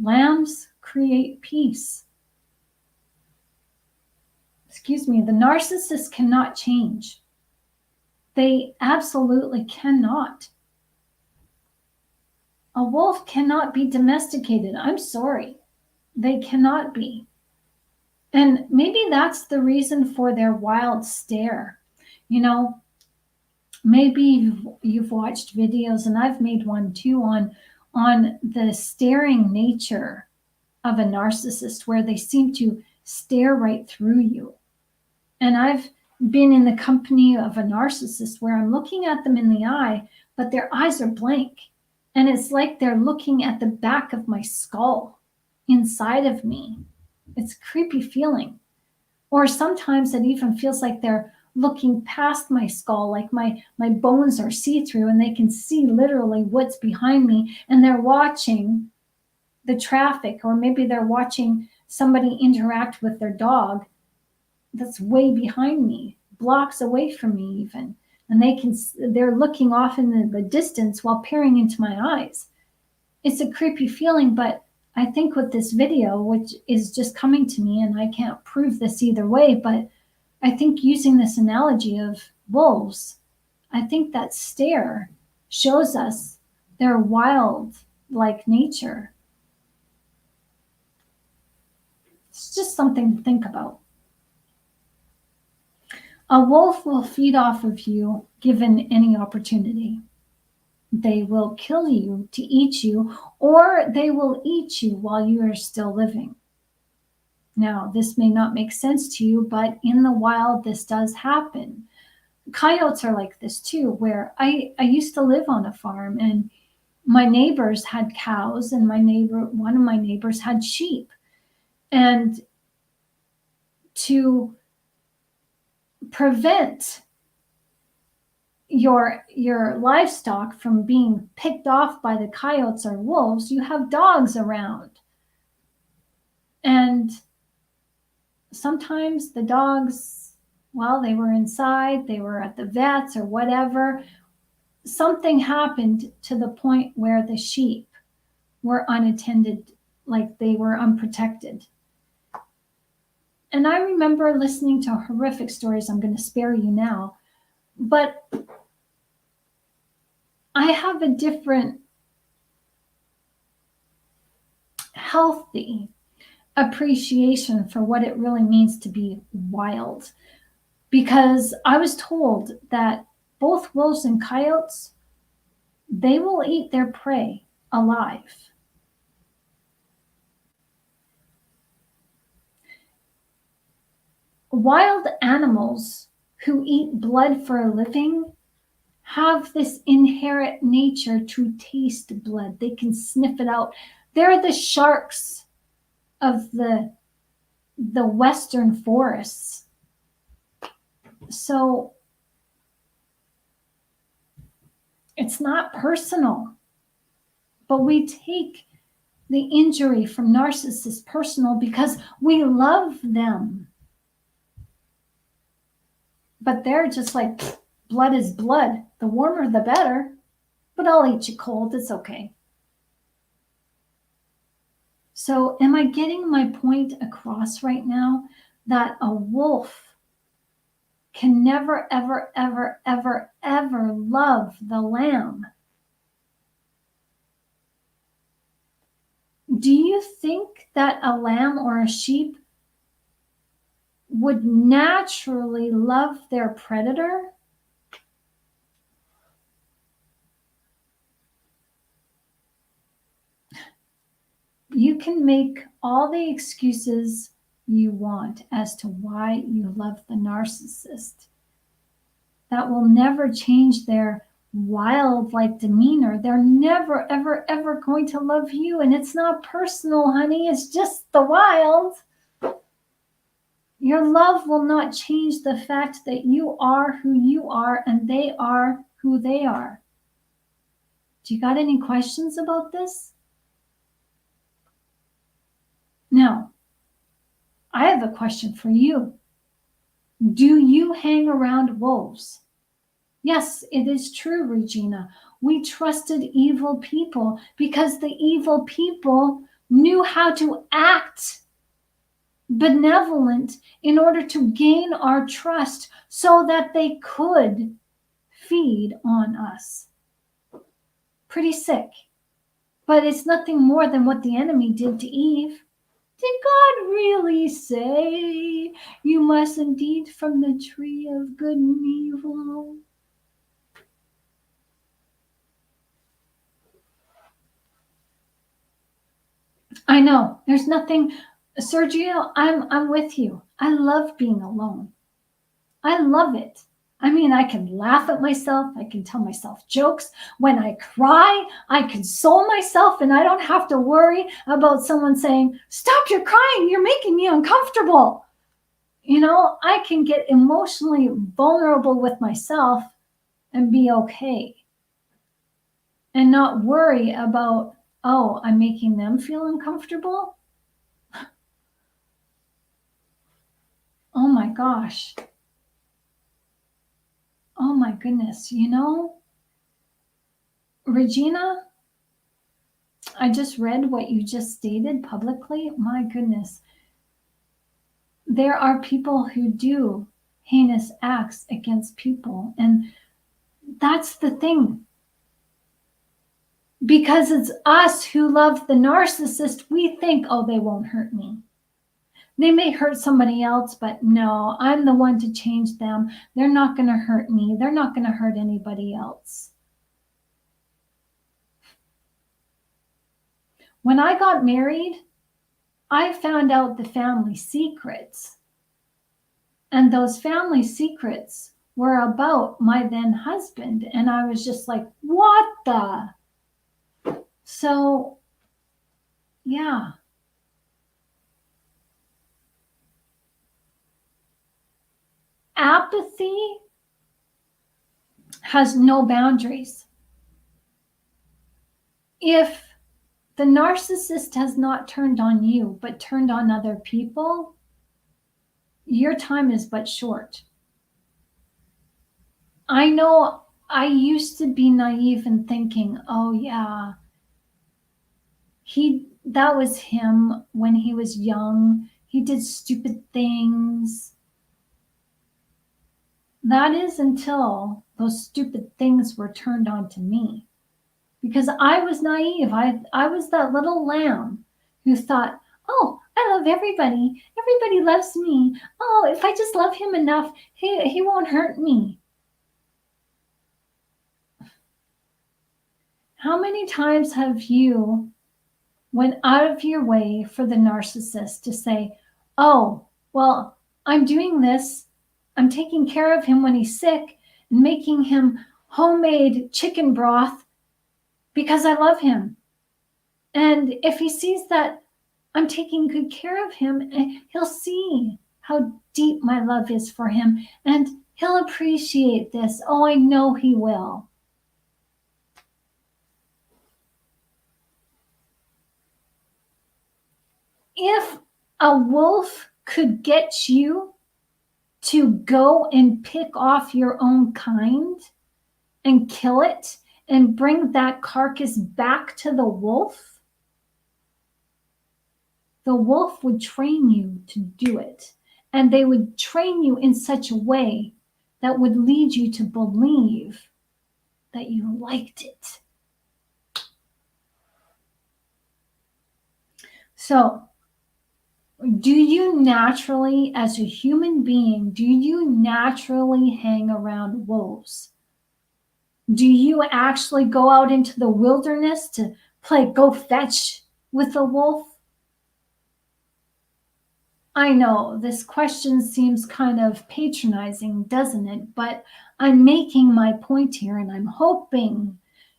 Lambs create peace. The narcissist cannot change. They absolutely cannot. A wolf cannot be domesticated. I'm sorry. They cannot be. And maybe that's the reason for their wild stare. Maybe you've watched videos, and I've made one too, on the staring nature of a narcissist, where they seem to stare right through you. And I've been in the company of a narcissist where I'm looking at them in the eye, but their eyes are blank. And it's like they're looking at the back of my skull inside of me. It's a creepy feeling. Or sometimes it even feels like they're looking past my skull, like my bones are see-through and they can see literally what's behind me, and they're watching the traffic, or maybe they're watching somebody interact with their dog that's way behind me, blocks away from me even. And they're looking off in the distance while peering into my eyes. It's a creepy feeling, but I think with this video, which is just coming to me, and I can't prove this either way, but I think using this analogy of wolves, I think that stare shows us their wild-like nature. It's just something to think about. A wolf will feed off of you given any opportunity. They will kill you to eat you, or they will eat you while you are still living. Now, this may not make sense to you, but in the wild, this does happen. Coyotes are like this too, where I used to live on a farm, and my neighbors had cows, and one of my neighbors had sheep. And to prevent your livestock from being picked off by the coyotes or wolves, you have dogs around. And sometimes the dogs, well, they were inside, they were at the vets or whatever. Something happened to the point where the sheep were unattended, like they were unprotected. And I remember listening to horrific stories. I'm going to spare you now. But I have a different, healthy appreciation for what it really means to be wild. Because I was told that both wolves and coyotes, they will eat their prey alive. Wild animals who eat blood for a living have this inherent nature to taste blood. They can sniff it out. They're the sharks of the western forests. So it's not personal, but we take the injury from narcissists personal because we love them. But they're just like, blood is blood. The warmer, the better. But I'll eat you cold. It's okay. So am I getting my point across right now? That a wolf can never, ever, ever, ever, ever love the lamb. Do you think that a lamb or a sheep would naturally love their predator? You can make all the excuses you want as to why you love the narcissist. That will never change their wild-like demeanor. They're never, ever, ever going to love you. And it's not personal, honey. It's just the wild. Your love will not change the fact that you are who you are and they are who they are. Do you got any questions about this? Now, I have a question for you. Do you hang around wolves? Yes, it is true, Regina. We trusted evil people because the evil people knew how to act benevolent in order to gain our trust so that they could feed on us. Pretty sick. But it's nothing more than what the enemy did to Eve. Did God really say you mustn't eat from the tree of good and evil? I know, there's nothing, Sergio, I'm with you. I love being alone. I love it. I mean, I can laugh at myself. I can tell myself jokes. When I cry, I console myself and I don't have to worry about someone saying, stop your crying. You're making me uncomfortable. You know, I can get emotionally vulnerable with myself and be okay. And not worry about, oh, I'm making them feel uncomfortable. Oh my gosh. Oh my goodness, you know, Regina, I just read what you just stated publicly. My goodness. There are people who do heinous acts against people. And that's the thing. Because it's us who love the narcissist, we think, oh, they won't hurt me. They may hurt somebody else, but no, I'm the one to change them. They're not going to hurt me. They're not going to hurt anybody else. When I got married, I found out the family secrets. And those family secrets were about my then husband. And I was just like, what the? So, yeah. Apathy has no boundaries. If the narcissist has not turned on you, but turned on other people, your time is but short. I know I used to be naive and thinking, oh yeah, that was him when he was young. He did stupid things. That is until those stupid things were turned on to me. Because I was naive. I was that little lamb who thought, oh, I love everybody. Everybody loves me. Oh, if I just love him enough, he won't hurt me. How many times have you went out of your way for the narcissist to say, oh, well, I'm doing this. I'm taking care of him when he's sick and making him homemade chicken broth because I love him. And if he sees that I'm taking good care of him, he'll see how deep my love is for him and he'll appreciate this. Oh, I know he will. If a wolf could get you to go and pick off your own kind and kill it and bring that carcass back to the wolf would train you to do it. And they would train you in such a way that would lead you to believe that you liked it. So, do you naturally, as a human being, do you naturally hang around wolves? Do you actually go out into the wilderness to play go fetch with a wolf? I know this question seems kind of patronizing, doesn't it? But I'm making my point here, and I'm hoping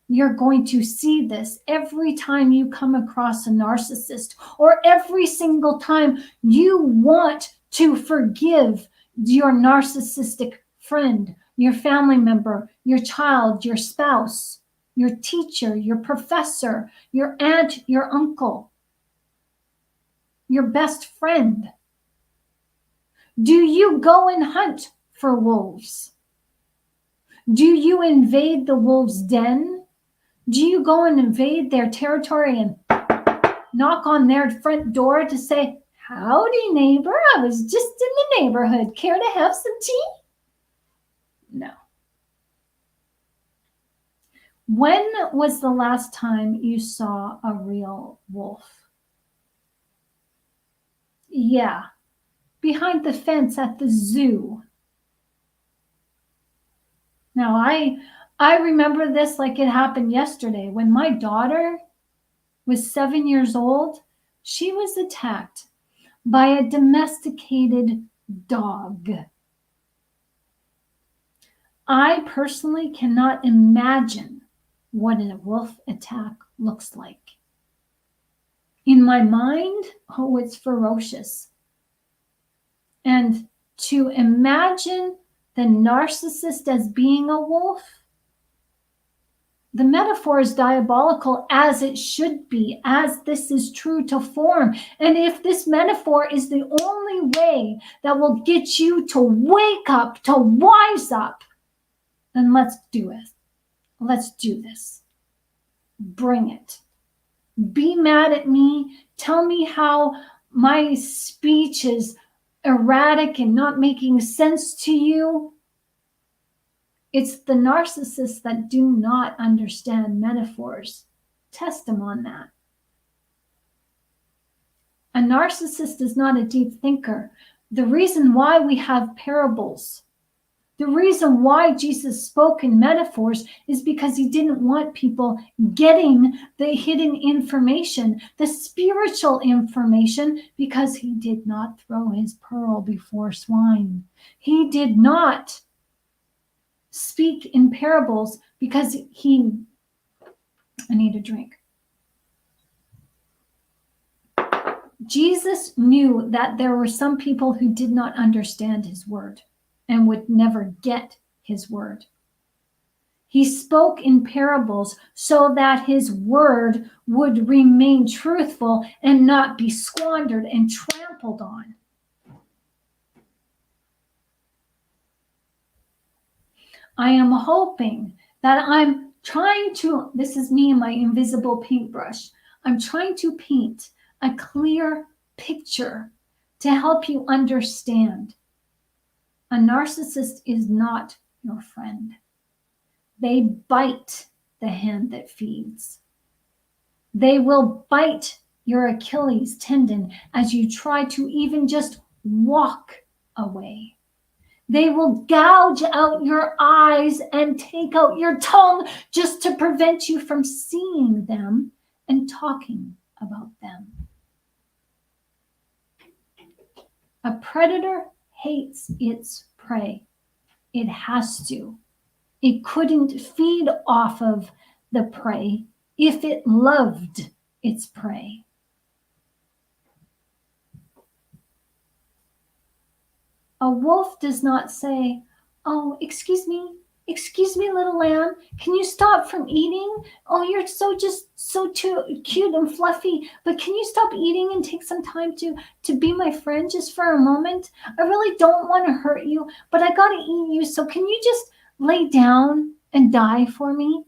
you're going to see this every time you come across a narcissist, or every single time you want to forgive your narcissistic friend, your family member, your child, your spouse, your teacher, your professor, your aunt, your uncle, your best friend. Do you go and hunt for wolves? Do you invade the wolves' den? Do you go and invade their territory and knock on their front door to say, howdy, neighbor, I was just in the neighborhood. Care to have some tea? No. When was the last time you saw a real wolf? Yeah, behind the fence at the zoo. Now, I remember this like it happened yesterday. When my daughter was 7 years old, she was attacked by a domesticated dog. I personally cannot imagine what a wolf attack looks like. In my mind, oh, it's ferocious. And to imagine the narcissist as being a wolf, the metaphor is diabolical, as it should be, as this is true to form. And if this metaphor is the only way that will get you to wake up, to wise up, then let's do it. Let's do this. Bring it. Be mad at me. Tell me how my speech is erratic and not making sense to you. It's the narcissists that do not understand metaphors. Test them on that. A narcissist is not a deep thinker. The reason why we have parables, the reason why Jesus spoke in metaphors is because he didn't want people getting the hidden information, the spiritual information, because he did not throw his pearl before swine. He did not speak in parables because I need a drink. Jesus knew that there were some people who did not understand his word and would never get his word. He spoke in parables so that his word would remain truthful and not be squandered and trampled on. I am hoping that I'm trying to, this is me and my invisible paintbrush, I'm trying to paint a clear picture to help you understand. A narcissist is not your friend. They bite the hand that feeds. They will bite your Achilles tendon as you try to even just walk away. They will gouge out your eyes and take out your tongue just to prevent you from seeing them and talking about them. A predator hates its prey. It has to. It couldn't feed off of the prey if it loved its prey. A wolf does not say, "Oh, excuse me, little lamb, can you stop from eating? Oh, you're so too cute and fluffy, but can you stop eating and take some time to be my friend just for a moment? I really don't want to hurt you, but I gotta eat you, so can you just lay down and die for me?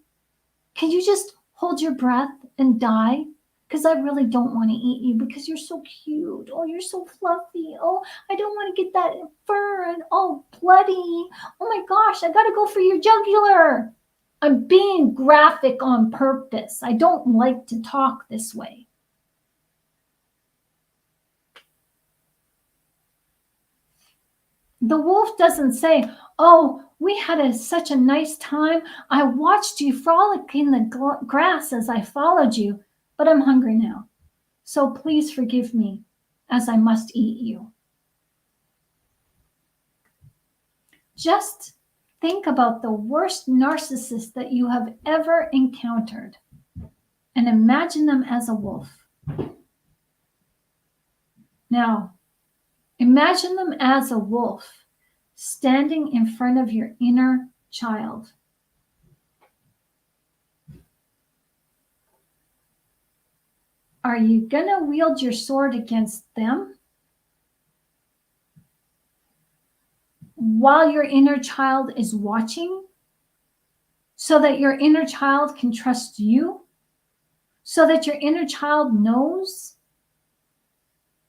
Can you just hold your breath and die? Because I really don't want to eat you because you're so cute. Oh, you're so fluffy. Oh, I don't want to get that fur and oh, bloody. Oh my gosh, I got to go for your jugular." I'm being graphic on purpose. I don't like to talk this way. The wolf doesn't say, "Oh, we had such a nice time. I watched you frolic in the grass as I followed you, but I'm hungry now. So please forgive me as I must eat you." Just think about the worst narcissist that you have ever encountered and imagine them as a wolf. Now, imagine them as a wolf standing in front of your inner child. Are you going to wield your sword against them while your inner child is watching so that your inner child can trust you? So that your inner child knows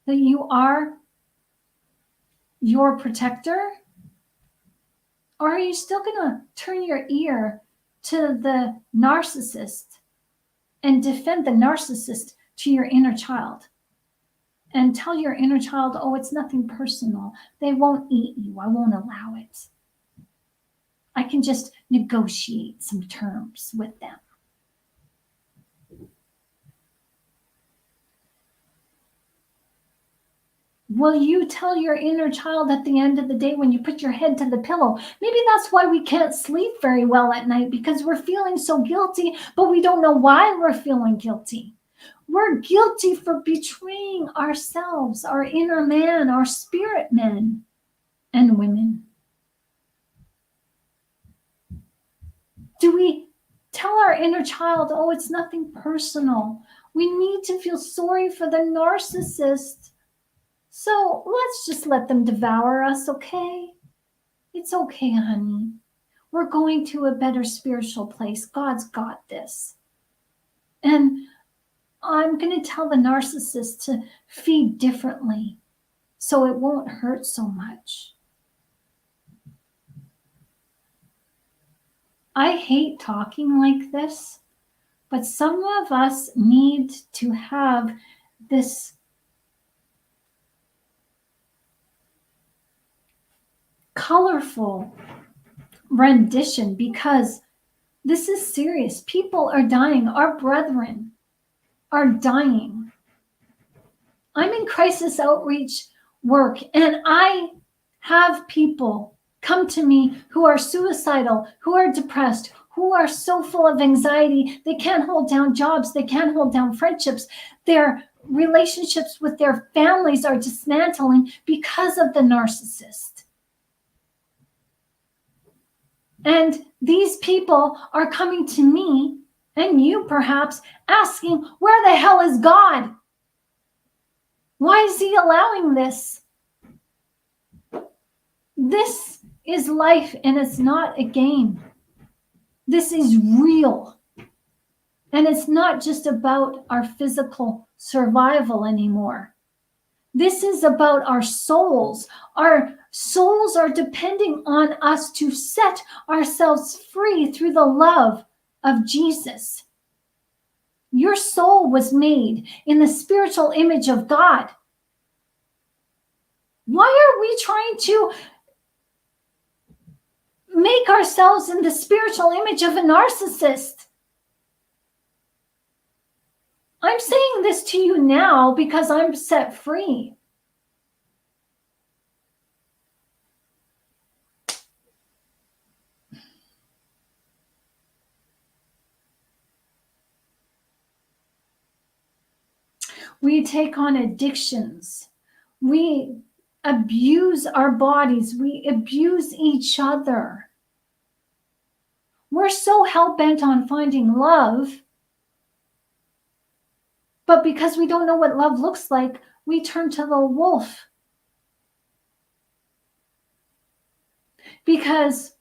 that you are your protector? Or are you still going to turn your ear to the narcissist and defend the narcissist to your inner child and tell your inner child, "Oh, it's nothing personal. They won't eat you. I won't allow it. I can just negotiate some terms with them"? Will you tell your inner child at the end of the day when you put your head to the pillow? Maybe that's why we can't sleep very well at night, because we're feeling so guilty, but we don't know why we're feeling guilty. We're guilty for betraying ourselves, our inner man, our spirit men and women. Do we tell our inner child, "Oh, it's nothing personal. We need to feel sorry for the narcissist. So let's just let them devour us, okay? It's okay, honey. We're going to a better spiritual place. God's got this." And I'm going to tell the narcissist to feed differently so it won't hurt so much. I hate talking like this, but some of us need to have this colorful rendition because this is serious. People are dying. Our brethren are dying. I'm in crisis outreach work, and I have people come to me who are suicidal, who are depressed, who are so full of anxiety, they can't hold down jobs, they can't hold down friendships. Their relationships with their families are dismantling because of the narcissist. And these people are coming to me, and you perhaps, asking, where the hell is God? Why is he allowing this? This is life, and it's not a game. This is real. And it's not just about our physical survival anymore. This is about our souls. Our souls are depending on us to set ourselves free through the love of Jesus. Your soul was made in the spiritual image of God. Why are we trying to make ourselves in the spiritual image of a narcissist? I'm saying this to you now because I'm set free. We take on addictions. We abuse our bodies. We abuse each other. We're so hell-bent on finding love, but because we don't know what love looks like, we turn to the wolf. Because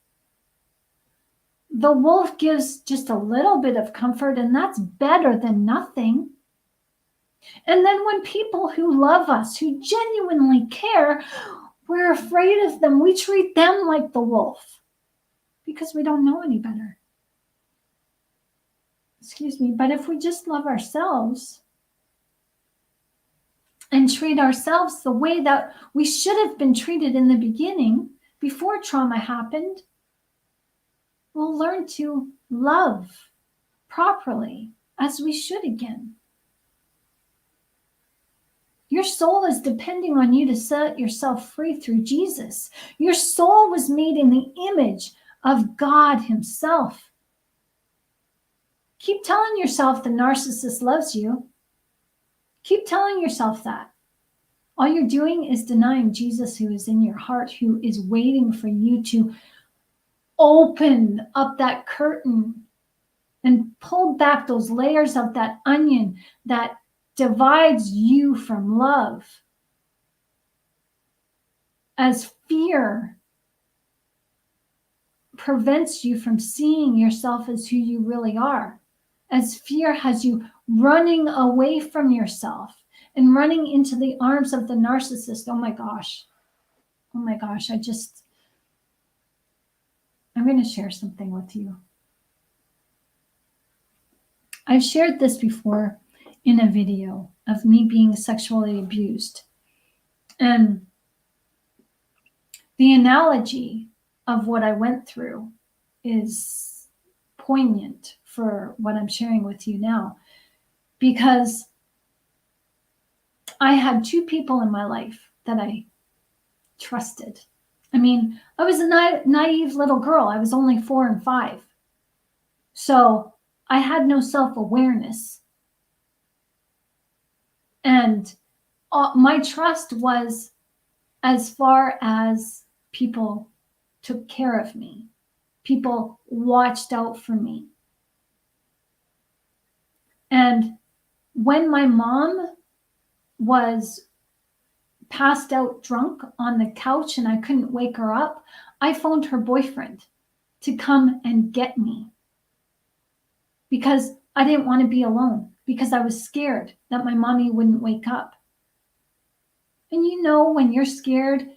the wolf gives just a little bit of comfort, and that's better than nothing. And then when people who love us, who genuinely care, we're afraid of them. We treat them like the wolf because we don't know any better. Excuse me. But if we just love ourselves and treat ourselves the way that we should have been treated in the beginning, before trauma happened, we'll learn to love properly as we should again. Your soul is depending on you to set yourself free through Jesus. Your soul was made in the image of God himself. Keep telling yourself the narcissist loves you. Keep telling yourself that. All you're doing is denying Jesus, who is in your heart, who is waiting for you to open up that curtain and pull back those layers of that onion that divides you from love. As fear prevents you from seeing yourself as who you really are. As fear has you running away from yourself and running into the arms of the narcissist. Oh my gosh. Oh my gosh. I'm going to share something with you. I've shared this before in a video of me being sexually abused. And the analogy of what I went through is poignant for what I'm sharing with you now, because I had two people in my life that I trusted. I mean, I was a naive little girl. I was only 4 and 5. So I had no self-awareness. And my trust was as far as people took care of me. People watched out for me. And when my mom was passed out drunk on the couch and I couldn't wake her up, I phoned her boyfriend to come and get me because I didn't want to be alone, because I was scared that my mommy wouldn't wake up. And you know, when you're scared,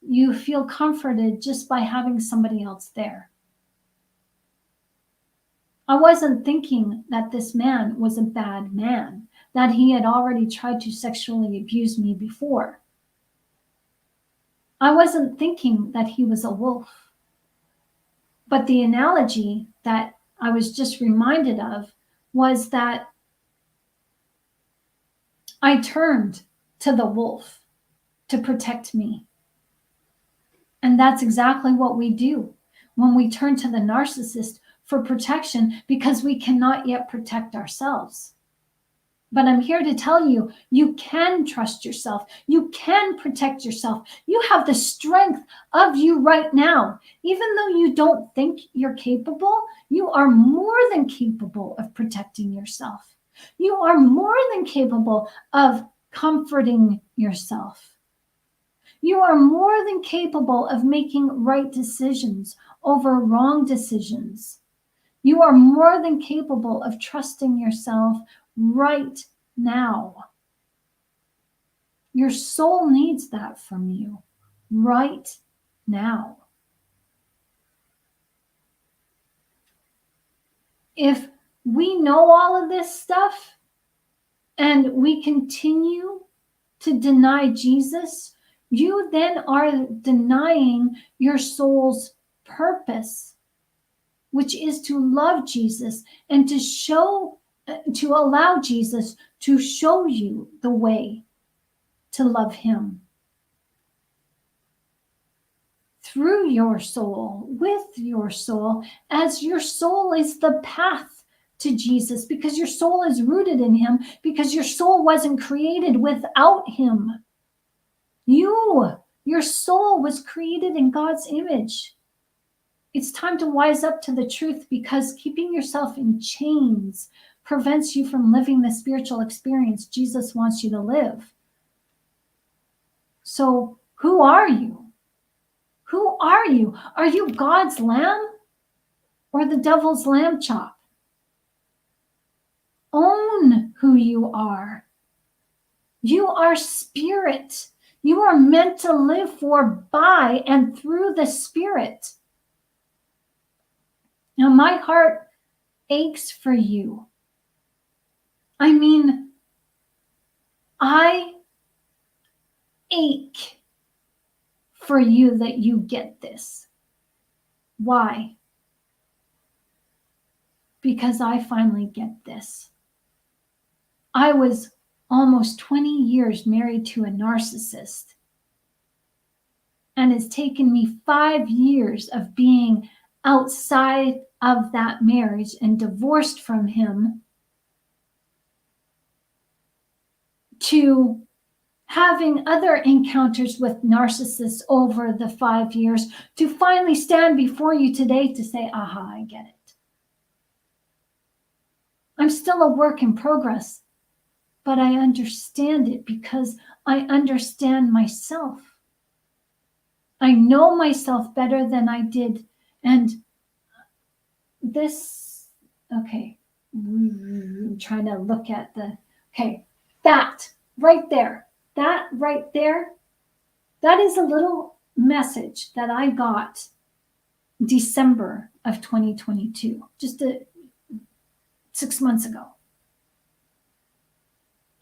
you feel comforted just by having somebody else there. I wasn't thinking that this man was a bad man, that he had already tried to sexually abuse me before. I wasn't thinking that he was a wolf. But the analogy that I was just reminded of was that I turned to the wolf to protect me. And that's exactly what we do when we turn to the narcissist for protection, because we cannot yet protect ourselves. But I'm here to tell you, you can trust yourself. You can protect yourself. You have the strength of you right now. Even though you don't think you're capable, you are more than capable of protecting yourself. You are more than capable of comforting yourself. You are more than capable of making right decisions over wrong decisions. You are more than capable of trusting yourself right now. Your soul needs that from you right now. If we know all of this stuff and we continue to deny Jesus, you then are denying your soul's purpose, which is to love Jesus and to allow Jesus to show you the way to love him through your soul, with your soul, as your soul is the path to Jesus, because your soul is rooted in him, because your soul wasn't created without him. Your soul was created in God's image. It's time to wise up to the truth, because keeping yourself in chains prevents you from living the spiritual experience Jesus wants you to live. So, who are you? Who are you? Are you God's lamb or the devil's lamb chop? Own who you are. You are spirit. You are meant to live for, by, and through the Spirit. Now, my heart aches for you. I mean, I ache for you that you get this. Why? Because I finally get this. I was almost 20 years married to a narcissist. And it's taken me 5 years of being outside of that marriage and divorced from him to having other encounters with narcissists over the 5 years to finally stand before you today to say, aha, I get it. I'm still a work in progress, but I understand it because I understand myself. I know myself better than I did. And this, okay, I'm trying to look at that right there, that is a little message that I got December of 2022, just 6 months ago.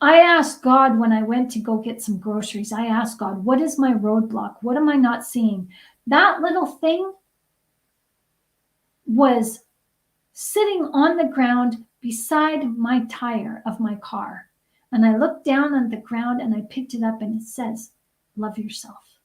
I asked God when I went to go get some groceries, I asked God, what is my roadblock? What am I not seeing? That little thing was sitting on the ground beside my tire of my car. And I looked down on the ground and I picked it up and it says, love yourself.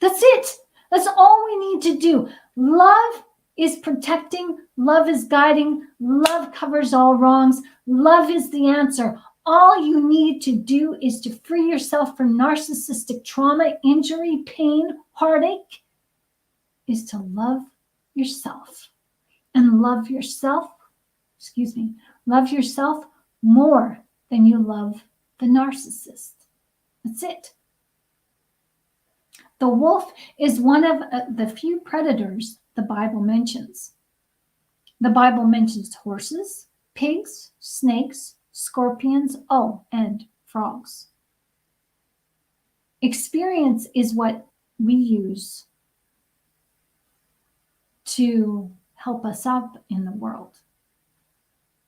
That's it. That's all we need to do. Love is protecting. Love is guiding. Love covers all wrongs. Love is the answer. All you need to do is to free yourself from narcissistic trauma, injury, pain, heartache, is to love yourself. And love yourself more than you love the narcissist. That's it. The wolf is one of the few predators the Bible mentions. The Bible mentions horses, pigs, snakes, scorpions, and frogs. Experience is what we use to help us up in the world.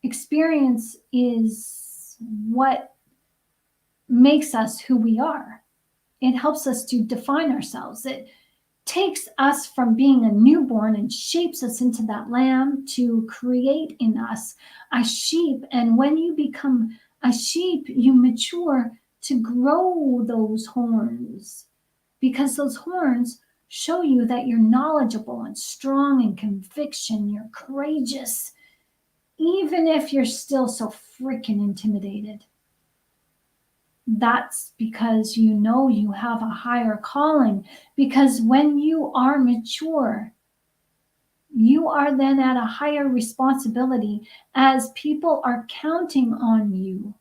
Experience is what makes us who we are. it helps us to define ourselves. It takes us from being a newborn and shapes us into that lamb to create in us a sheep. And when you become a sheep, you mature to grow those horns, because those horns show you that you're knowledgeable and strong in conviction, you're courageous, even if you're still so freaking intimidated. That's because you know you have a higher calling. Because when you are mature, you are then at a higher responsibility, as people are counting on you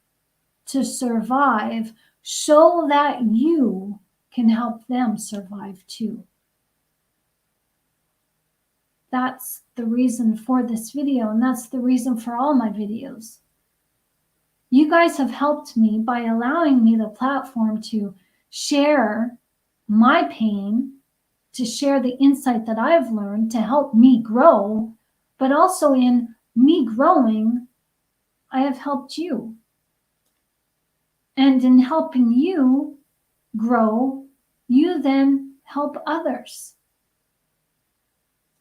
to survive so that you can help them survive too. That's the reason for this video, and that's the reason for all my videos. You guys have helped me by allowing me the platform to share my pain, to share the insight that I've learned to help me grow, but also in me growing, I have helped you. And in helping you grow, you then help others.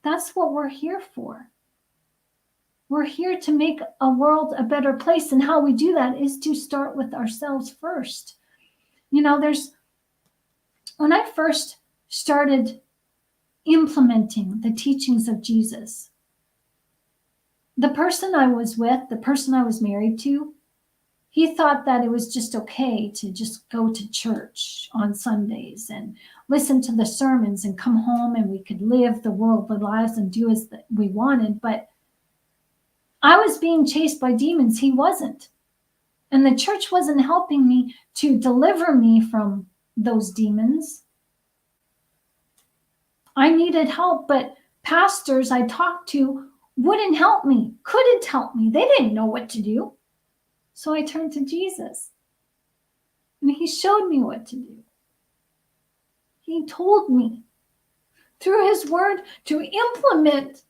That's what we're here for. We're here to make a world a better place. And how we do that is to start with ourselves first. You know, when I first started implementing the teachings of Jesus, the person I was with, the person I was married to, he thought that it was just okay to just go to church on Sundays and listen to the sermons and come home and we could live the worldly lives and do as we wanted. But I was being chased by demons. He wasn't. And the church wasn't helping me to deliver me from those demons. I needed help, but pastors I talked to wouldn't help me, couldn't help me. They didn't know what to do. So I turned to Jesus. And he showed me what to do. He told me through his word to implement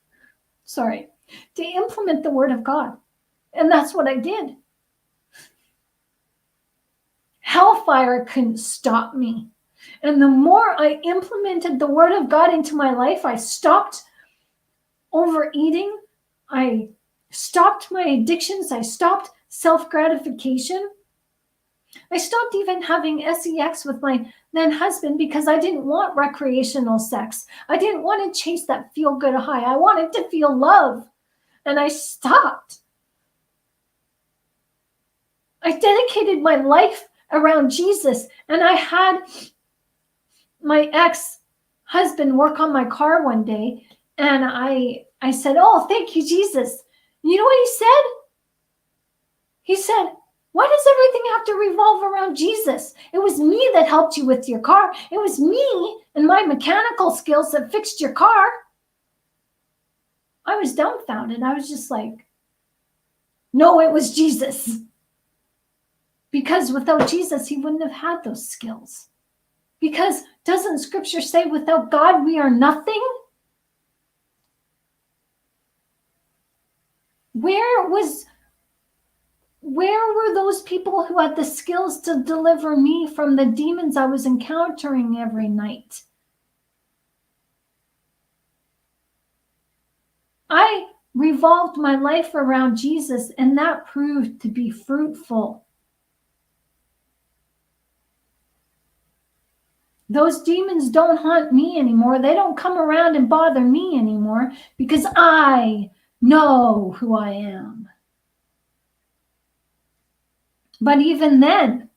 the word of God. And that's what I did. Hellfire couldn't stop me. And the more I implemented the word of God into my life, I stopped overeating. I stopped my addictions. I stopped self-gratification. I stopped even having sex with my then husband because I didn't want recreational sex. I didn't want to chase that feel-good high. I wanted to feel love. And I stopped. I dedicated my life around Jesus. And I had my ex-husband work on my car one day. And I said, "Oh, thank you, Jesus." You know what he said? He said, "Why does everything have to revolve around Jesus? It was me that helped you with your car. It was me and my mechanical skills that fixed your car." I was dumbfounded. I was just like, no, it was Jesus. Because without Jesus, he wouldn't have had those skills. Because doesn't scripture say without God, we are nothing? Where were those people who had the skills to deliver me from the demons I was encountering every night? I revolved my life around Jesus, and that proved to be fruitful. Those demons don't haunt me anymore. They don't come around and bother me anymore because I know who I am. But even then,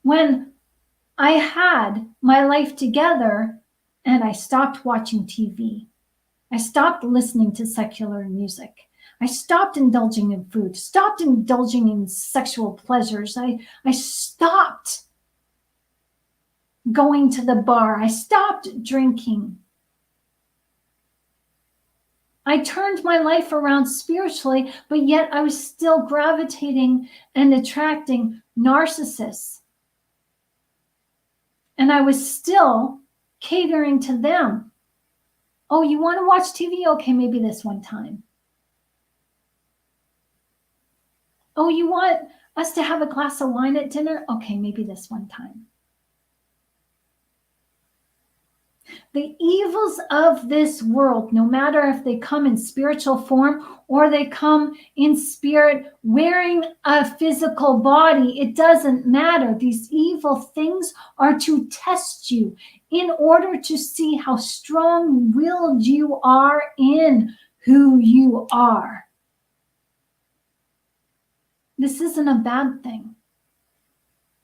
when I had my life together and I stopped watching TV, I stopped listening to secular music, I stopped indulging in food, stopped indulging in sexual pleasures, I stopped going to the bar, I stopped drinking. I turned my life around spiritually, but yet I was still gravitating and attracting narcissists. And I was still catering to them. Oh, you want to watch TV? Okay, maybe this one time. Oh, you want us to have a glass of wine at dinner? Okay, maybe this one time. The evils of this world, no matter if they come in spiritual form or they come in spirit wearing a physical body, it doesn't matter. These evil things are to test you in order to see how strong-willed you are in who you are. This isn't a bad thing.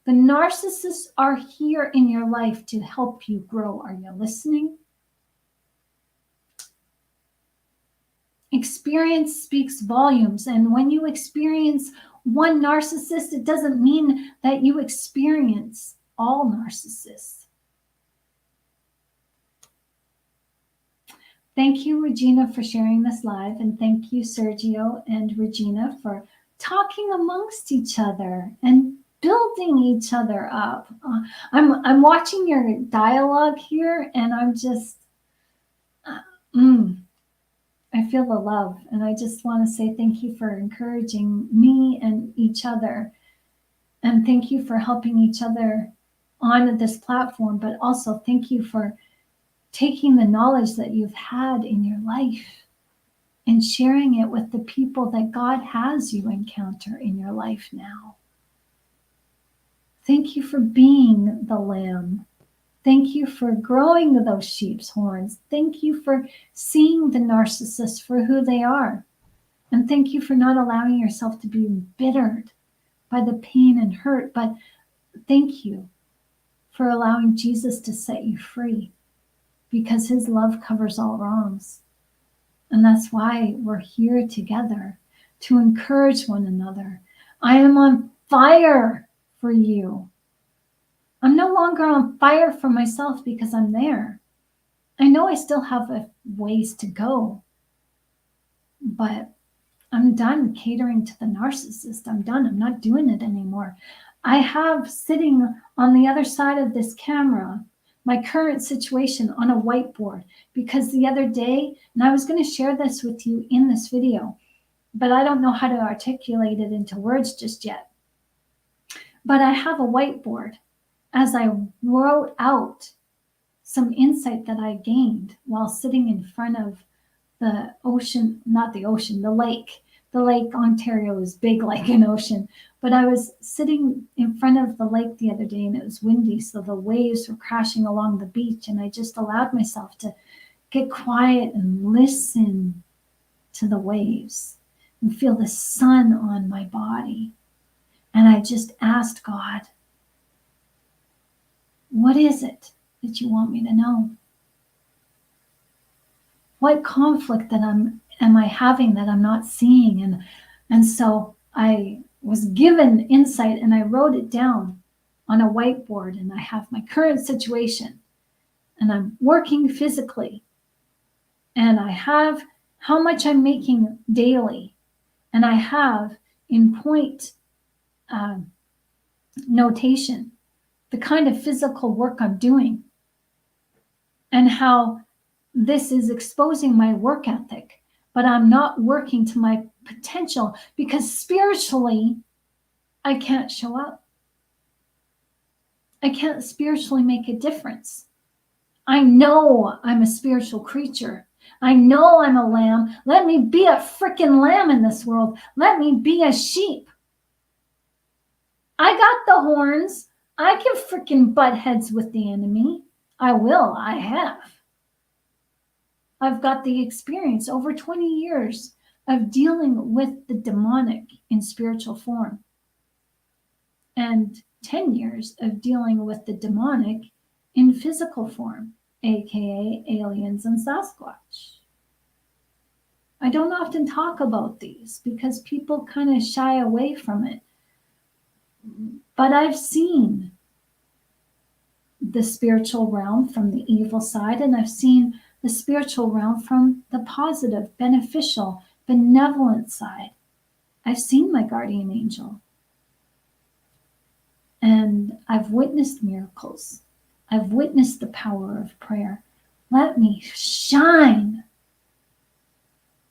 The narcissists are here in your life to help you grow. Are you listening? Experience speaks volumes. And when you experience one narcissist, it doesn't mean that you experience all narcissists. Thank you, Regina, for sharing this live. And thank you, Sergio and Regina, for talking amongst each other and building each other up. I'm watching your dialogue here, and I'm just, I feel the love. And I just want to say thank you for encouraging me and each other. And thank you for helping each other on this platform, but also thank you for taking the knowledge that you've had in your life and sharing it with the people that God has you encounter in your life now. Thank you for being the lamb. Thank you for growing those sheep's horns. Thank you for seeing the narcissist for who they are. And thank you for not allowing yourself to be embittered by the pain and hurt. But thank you for allowing Jesus to set you free, because his love covers all wrongs. And that's why we're here together, to encourage one another. I am on fire for you. I'm no longer on fire for myself because I'm there. I know I still have a ways to go, but I'm done catering to the narcissist. I'm done. I'm not doing it anymore. I have sitting on the other side of this camera my current situation on a whiteboard, because the other day, and I was going to share this with you in this video, but I don't know how to articulate it into words just yet. But I have a whiteboard as I wrote out some insight that I gained while sitting in front of the ocean, not the ocean, the lake. The Lake Ontario is big like an ocean, but I was sitting in front of the lake the other day and it was windy, so the waves were crashing along the beach, and I just allowed myself to get quiet and listen to the waves and feel the sun on my body. And I just asked God, what is it that you want me to know? What conflict that am I having that I'm not seeing? And so I was given insight and I wrote it down on a whiteboard, and I have my current situation and I'm working physically and I have how much I'm making daily, and I have in point notation the kind of physical work I'm doing and how this is exposing my work ethic, but I'm not working to my potential because spiritually, I can't show up. I can't spiritually make a difference. I know I'm a spiritual creature. I know I'm a lamb. Let me be a freaking lamb in this world. Let me be a sheep. I got the horns. I can freaking butt heads with the enemy. I will. I have. I've got the experience over 20 years of dealing with the demonic in spiritual form, and 10 years of dealing with the demonic in physical form, aka aliens and Sasquatch. I don't often talk about these because people kind of shy away from it, but I've seen the spiritual realm from the evil side, and I've seen the spiritual realm from the positive, beneficial, benevolent side. I've seen my guardian angel. And I've witnessed miracles. I've witnessed the power of prayer. Let me shine.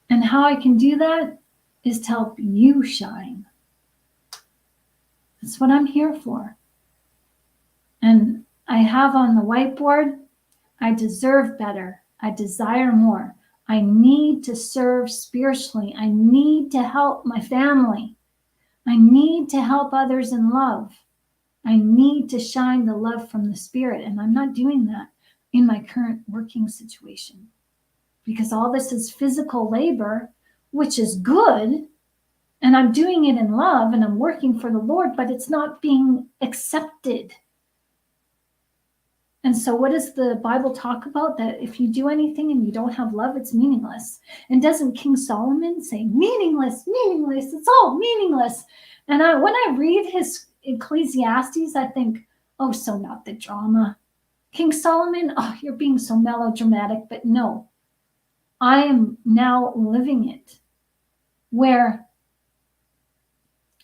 And how I can do that is to help you shine. That's what I'm here for. And I have on the whiteboard, I deserve better. I desire more. I need to serve spiritually. I need to help my family. I need to help others in love. I need to shine the love from the Spirit. And I'm not doing that in my current working situation because all this is physical labor, which is good. And I'm doing it in love and I'm working for the Lord, but it's not being accepted. And so what does the Bible talk about? That if you do anything and you don't have love, it's meaningless. And doesn't King Solomon say, meaningless, meaningless, it's all meaningless. And when I read his Ecclesiastes, I think, oh, so not the drama. King Solomon, oh, you're being so melodramatic. But no, I am now living it where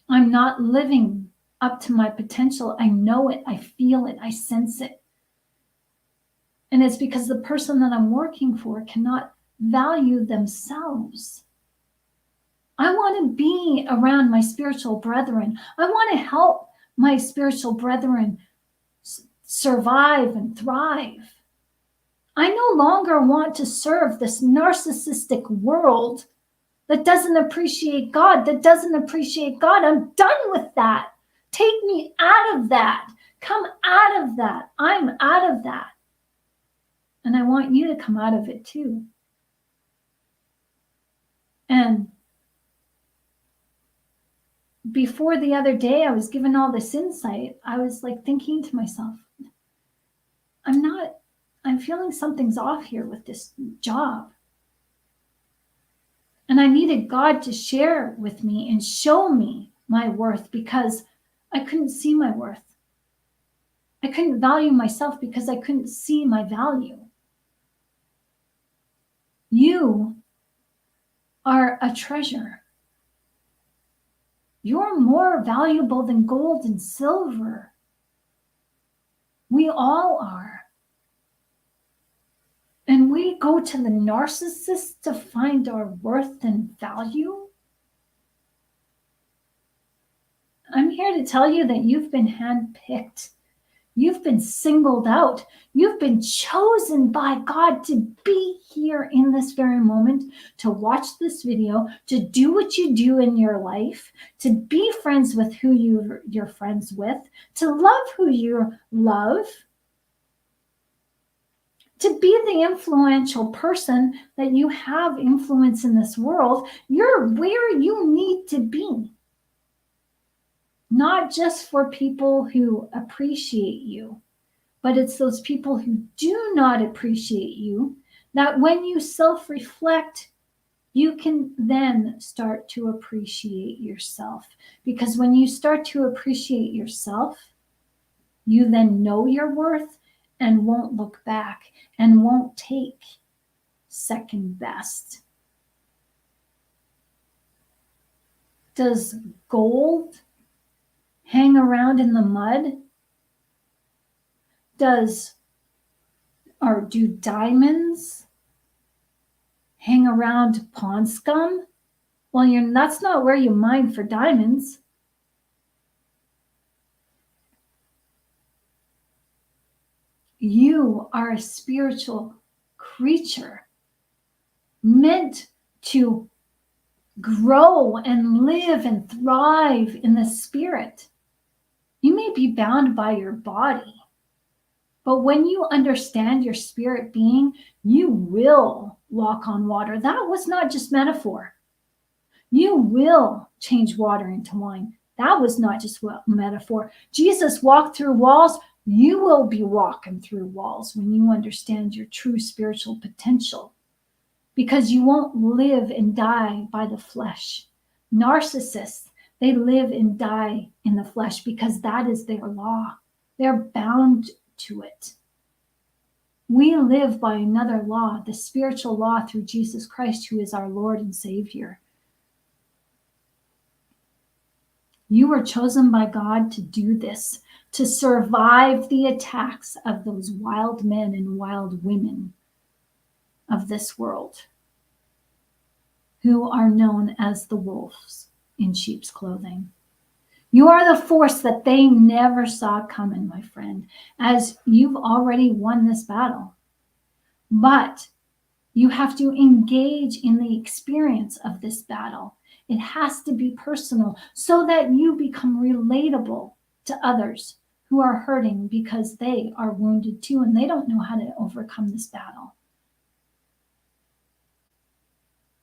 I'm not living up to my potential. I know it, I feel it, I sense it. And it's because the person that I'm working for cannot value themselves. I want to be around my spiritual brethren. I want to help my spiritual brethren survive and thrive. I no longer want to serve this narcissistic world that doesn't appreciate God, I'm done with that. Take me out of that. Come out of that. I'm out of that. And I want you to come out of it too. And before the other day, I was given all this insight. I was like thinking to myself, I'm feeling something's off here with this job. And I needed God to share with me and show me my worth because I couldn't see my worth. I couldn't value myself because I couldn't see my value. You are a treasure. You're more valuable than gold and silver. We all are. And we go to the narcissist to find our worth and value. I'm here to tell you that you've been handpicked. You've been singled out. You've been chosen by God to be here in this very moment, to watch this video, to do what you do in your life, to be friends with who you're friends with, to love who you love, to be the influential person that you have influence in this world. You're where you need to be. Not just for people who appreciate you, but it's those people who do not appreciate you that when you self-reflect, you can then start to appreciate yourself. Because when you start to appreciate yourself, you then know your worth and won't look back and won't take second best. Does gold hang around in the mud? Do diamonds hang around pond scum? Well, that's not where you mine for diamonds. You are a spiritual creature meant to grow and live and thrive in the spirit. You may be bound by your body, but when you understand your spirit being, you will walk on water. That was not just metaphor. You will change water into wine. That was not just metaphor. Jesus walked through walls. You will be walking through walls when you understand your true spiritual potential, because you won't live and die by the flesh. Narcissists, they live and die in the flesh because that is their law. They're bound to it. We live by another law, the spiritual law through Jesus Christ, who is our Lord and Savior. You were chosen by God to do this, to survive the attacks of those wild men and wild women of this world, who are known as the wolves in sheep's clothing. You are the force that they never saw coming, my friend, as you've already won this battle. But you have to engage in the experience of this battle. It has to be personal so that you become relatable to others who are hurting because they are wounded too and they don't know how to overcome this battle.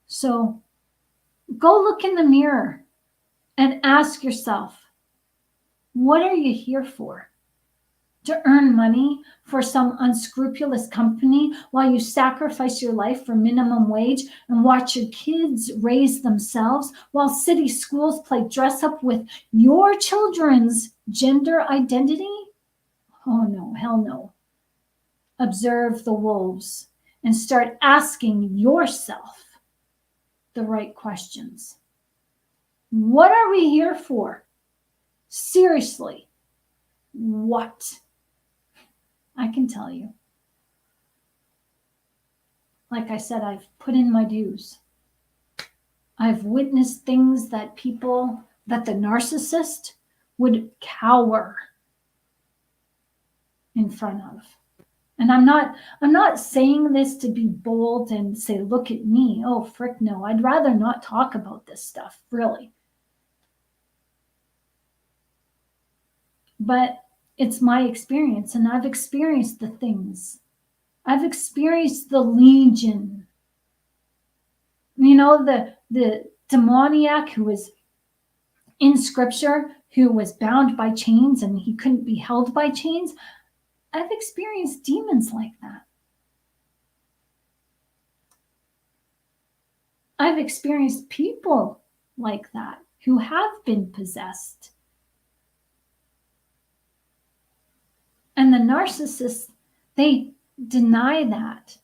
So go look in the mirror and ask yourself, what are you here for? To earn money for some unscrupulous company while you sacrifice your life for minimum wage and watch your kids raise themselves while city schools play dress up with your children's gender identity? Oh no, hell no. Observe the wolves and start asking yourself the right questions. What are we here for? Seriously, what? I can tell you. Like I said, I've put in my dues. I've witnessed things that the narcissist would cower in front of. And I'm not saying this to be bold and say, look at me. Oh, frick no. I'd rather not talk about this stuff, really. But it's my experience, and I've experienced the things. I've experienced the legion. You know, the demoniac who was in scripture, who was bound by chains and he couldn't be held by chains. I've experienced demons like that. I've experienced people like that who have been possessed. And the narcissists, they deny that.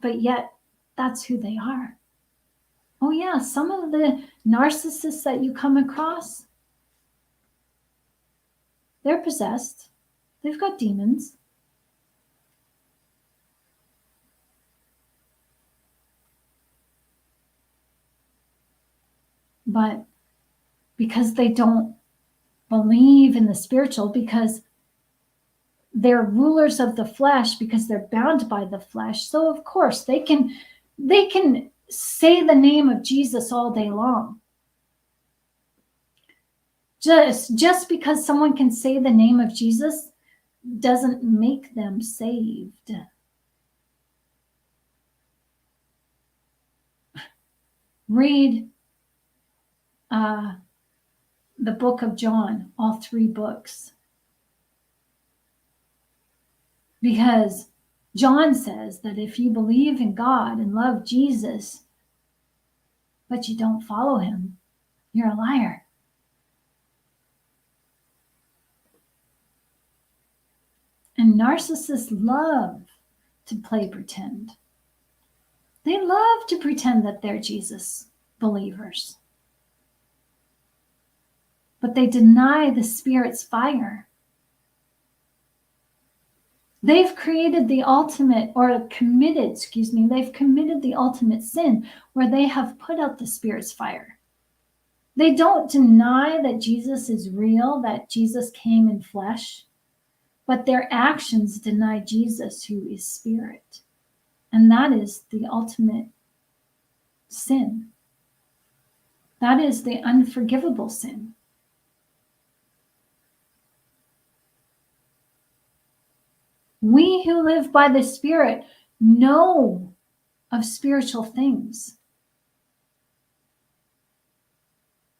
But yet, that's who they are. Oh, yeah, some of the narcissists that you come across, they're possessed. They've got demons. But because they don't believe in the spiritual, because they're rulers of the flesh, because they're bound by the flesh, so of course they can say the name of Jesus all day long. Just because someone can say the name of Jesus doesn't make them saved. Read the book of John, all 3 books. Because John says that if you believe in God and love Jesus, but you don't follow him, you're a liar. And narcissists love to play pretend. They love to pretend that they're Jesus believers. But they deny the Spirit's fire. They've created the ultimate, or committed, they've committed the ultimate sin where they have put out the Spirit's fire. They don't deny that Jesus is real, that Jesus came in flesh, but their actions deny Jesus, who is Spirit. And that is the ultimate sin. That is the unforgivable sin. We who live by the Spirit know of spiritual things.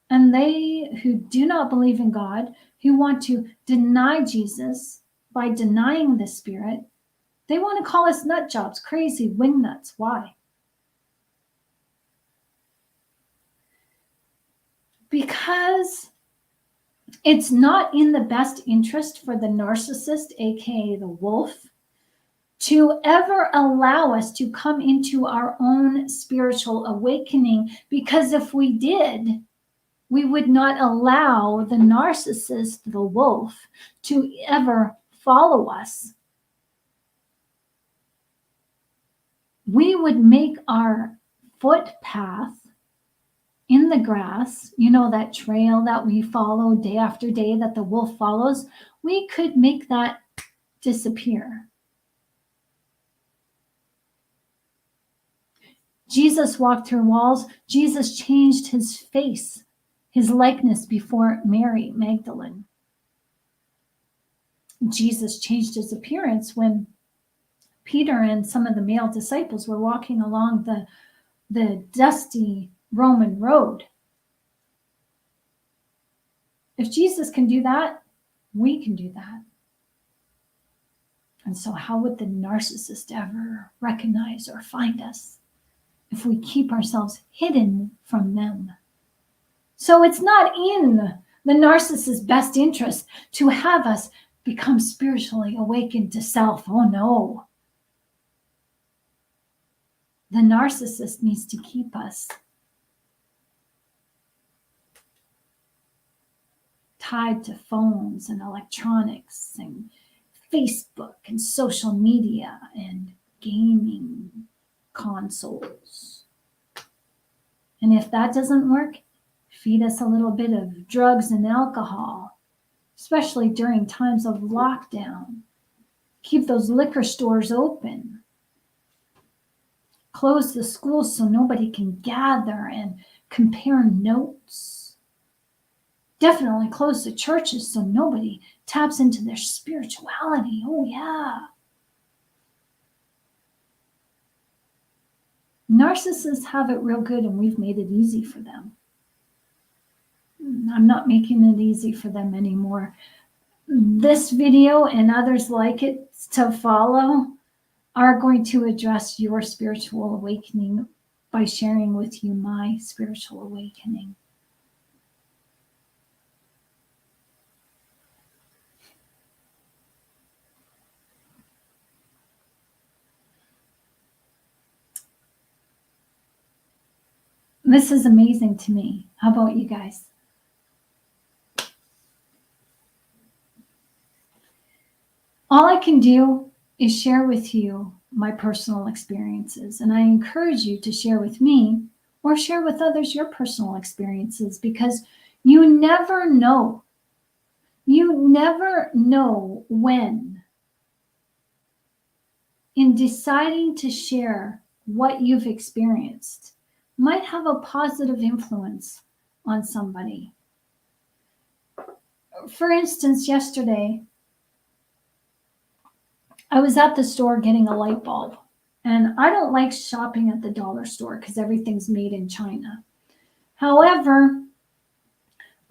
And they who do not believe in God, who want to deny Jesus by denying the Spirit, they want to call us nut jobs, crazy wingnuts. Why? Because it's not in the best interest for the narcissist, aka the wolf, to ever allow us to come into our own spiritual awakening, because if we did, we would not allow the narcissist, the wolf, to ever follow us. We would make our footpath in the grass, that trail that we follow day after day that the wolf follows, we could make that disappear. Jesus walked through walls. Jesus changed his face, his likeness before Mary Magdalene. Jesus changed his appearance when Peter and some of the male disciples were walking along the dusty Roman road. If Jesus can do that, we can do that. And so how would the narcissist ever recognize or find us if we keep ourselves hidden from them? So it's not in the narcissist's best interest to have us become spiritually awakened to self. Oh no. The narcissist needs to keep us tied to phones and electronics and Facebook and social media and gaming consoles. And if that doesn't work, feed us a little bit of drugs and alcohol, especially during times of lockdown. Keep those liquor stores open. Close the schools so nobody can gather and compare notes. Definitely close the churches so nobody taps into their spirituality. Oh, yeah. Narcissists have it real good, and we've made it easy for them. I'm not making it easy for them anymore. This video and others like it to follow are going to address your spiritual awakening by sharing with you my spiritual awakening. This is amazing to me. How about you guys? All I can do is share with you my personal experiences, and I encourage you to share with me or share with others your personal experiences, because you never know. You never know when, in deciding to share what you've experienced, might have a positive influence on somebody. For instance, yesterday, I was at the store getting a light bulb, and I don't like shopping at the dollar store because everything's made in China. However,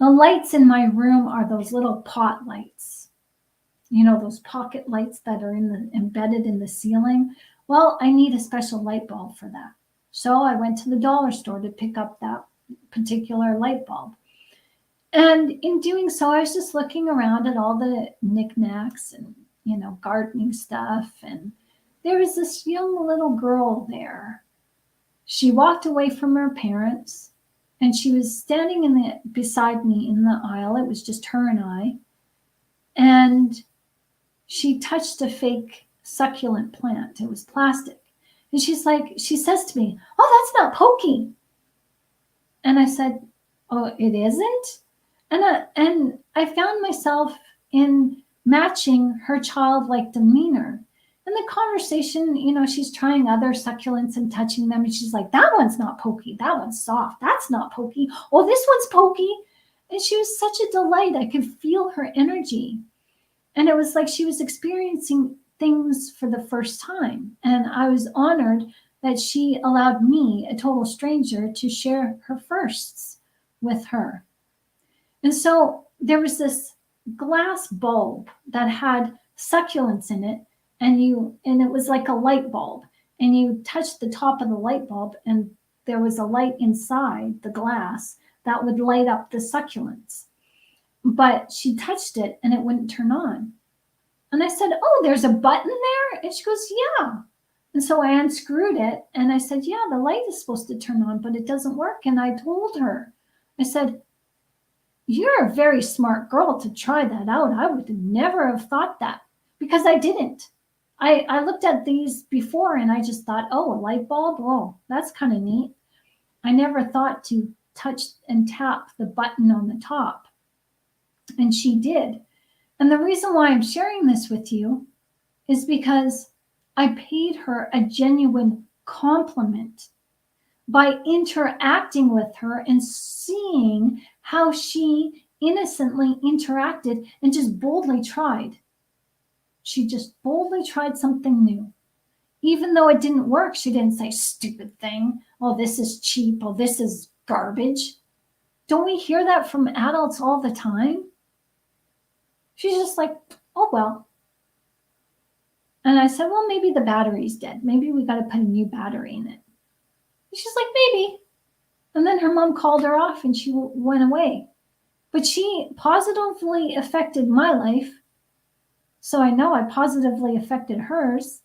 the lights in my room are those little pot lights. Those pocket lights that are embedded in the ceiling. Well, I need a special light bulb for that. So I went to the dollar store to pick up that particular light bulb. And in doing so, I was just looking around at all the knickknacks and, gardening stuff. And there was this young little girl there. She walked away from her parents, and she was standing beside me in the aisle. It was just her and I. And she touched a fake succulent plant. It was plastic. And she says to me, "Oh, that's not pokey." And I said, "Oh, it isn't?" And I found myself in matching her childlike demeanor. In the conversation, she's trying other succulents and touching them. And she's like, "That one's not pokey. That one's soft. That's not pokey. Oh, this one's pokey." And she was such a delight. I could feel her energy. And it was like she was experiencing things for the first time. And I was honored that she allowed me, a total stranger, to share her firsts with her. And so there was this glass bulb that had succulents in it, and it was like a light bulb. And you touched the top of the light bulb, and there was a light inside the glass that would light up the succulents. But she touched it and it wouldn't turn on. And I said, "Oh, there's a button there?" And she goes, "Yeah." And so I unscrewed it and I said, "Yeah, the light is supposed to turn on, but it doesn't work." And I told her, I said, "You're a very smart girl to try that out. I would never have thought that," because I didn't. I looked at these before and I just thought, "Oh, a light bulb? Oh, that's kind of neat." I never thought to touch and tap the button on the top. And she did. And the reason why I'm sharing this with you is because I paid her a genuine compliment by interacting with her and seeing how she innocently interacted and just boldly tried. She just boldly tried something new. Even though it didn't work, she didn't say, stupid thing. Oh, this is cheap. Oh, this is garbage. Don't we hear that from adults all the time? She's just like, oh, well. And I said, well, maybe the battery's dead. Maybe we got to put a new battery in it. She's like, maybe. And then her mom called her off and she went away. But she positively affected my life. So I know I positively affected hers.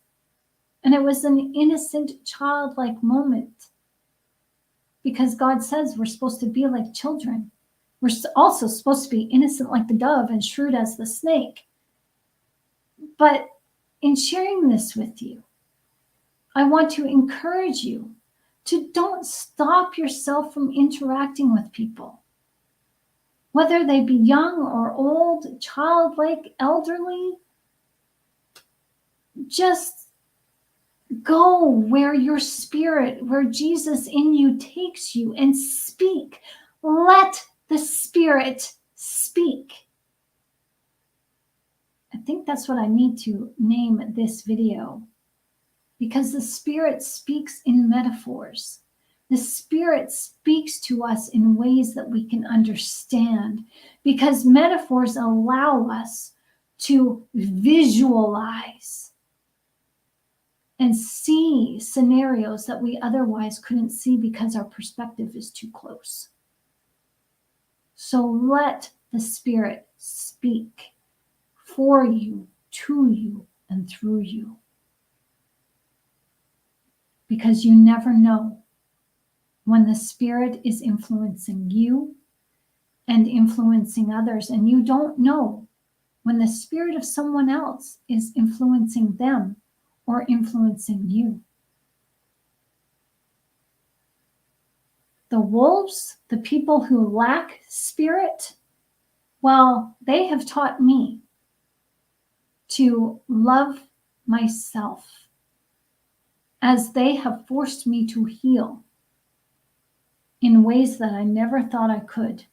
And it was an innocent, childlike moment. Because God says we're supposed to be like children. We're also supposed to be innocent like the dove and shrewd as the snake. But in sharing this with you, I want to encourage you to don't stop yourself from interacting with people. Whether they be young or old, childlike, elderly, just go where your spirit, where Jesus in you takes you, and speak. Let the Spirit speak. I think that's what I need to name this video, because the Spirit speaks in metaphors. The Spirit speaks to us in ways that we can understand, because metaphors allow us to visualize and see scenarios that we otherwise couldn't see because our perspective is too close. So let the Spirit speak for you, to you, and through you. Because you never know when the Spirit is influencing you and influencing others, and you don't know when the spirit of someone else is influencing them or influencing you. The wolves, the people who lack spirit, well, they have taught me to love myself, as they have forced me to heal in ways that I never thought I could.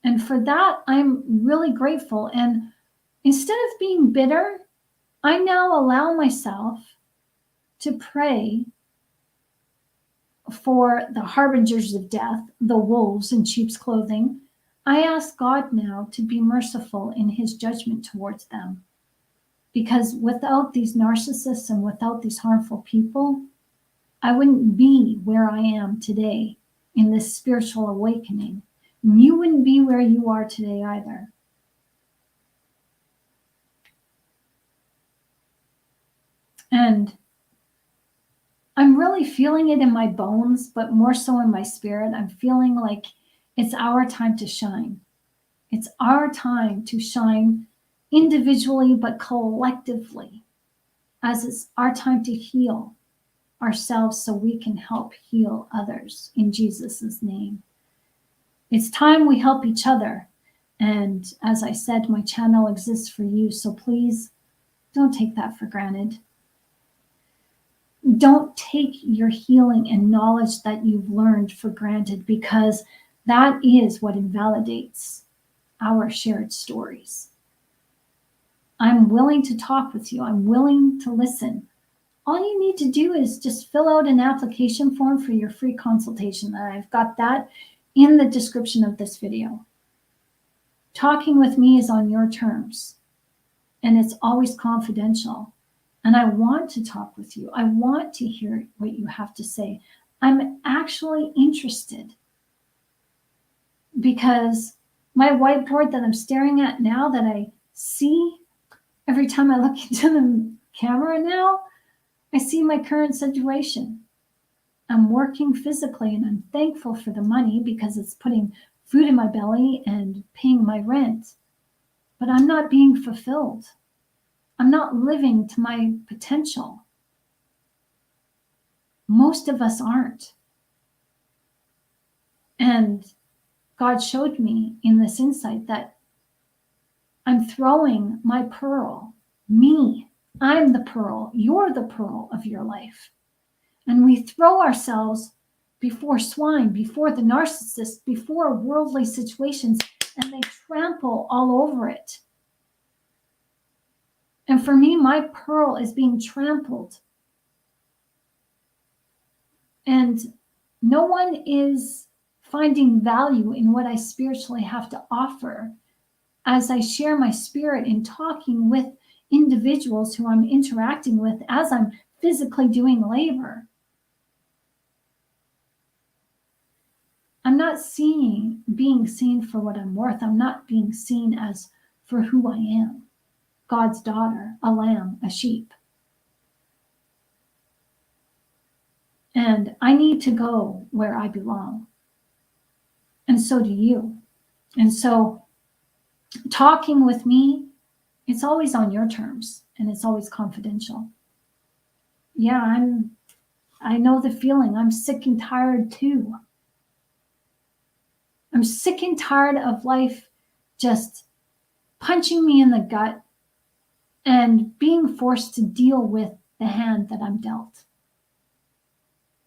And for that, I'm really grateful. And instead of being bitter, I now allow myself to pray for the harbingers of death, the wolves in sheep's clothing. I ask God now to be merciful in his judgment towards them. Because without these narcissists and without these harmful people, I wouldn't be where I am today in this spiritual awakening. And you wouldn't be where you are today either. And I'm really feeling it in my bones, but more so in my spirit. I'm feeling like it's our time to shine. It's our time to shine individually, but collectively, as it's our time to heal ourselves so we can help heal others in Jesus' name. It's time we help each other. And as I said, my channel exists for you. So please don't take that for granted. Don't take your healing and knowledge that you've learned for granted, because that is what invalidates our shared stories. I'm willing to talk with you. I'm willing to listen. All you need to do is just fill out an application form for your free consultation. I've got that in the description of this video. Talking with me is on your terms, and it's always confidential. And I want to talk with you. I want to hear what you have to say. I'm actually interested, because my whiteboard that I'm staring at now, that I see every time I look into the camera now, I see my current situation. I'm working physically, and I'm thankful for the money because it's putting food in my belly and paying my rent. But I'm not being fulfilled. I'm not living to my potential. Most of us aren't. And God showed me in this insight that I'm throwing my pearl, me. I'm the pearl. You're the pearl of your life. And we throw ourselves before swine, before the narcissist, before worldly situations, and they trample all over it. And for me, my pearl is being trampled. And no one is finding value in what I spiritually have to offer as I share my spirit in talking with individuals who I'm interacting with as I'm physically doing labor. I'm not being seen for what I'm worth. I'm not being seen as for who I am. God's daughter, a lamb, a sheep. And I need to go where I belong. And so do you. And so talking with me, it's always on your terms and it's always confidential. Yeah, I know the feeling. I'm sick and tired too. I'm sick and tired of life just punching me in the gut and being forced to deal with the hand that I'm dealt.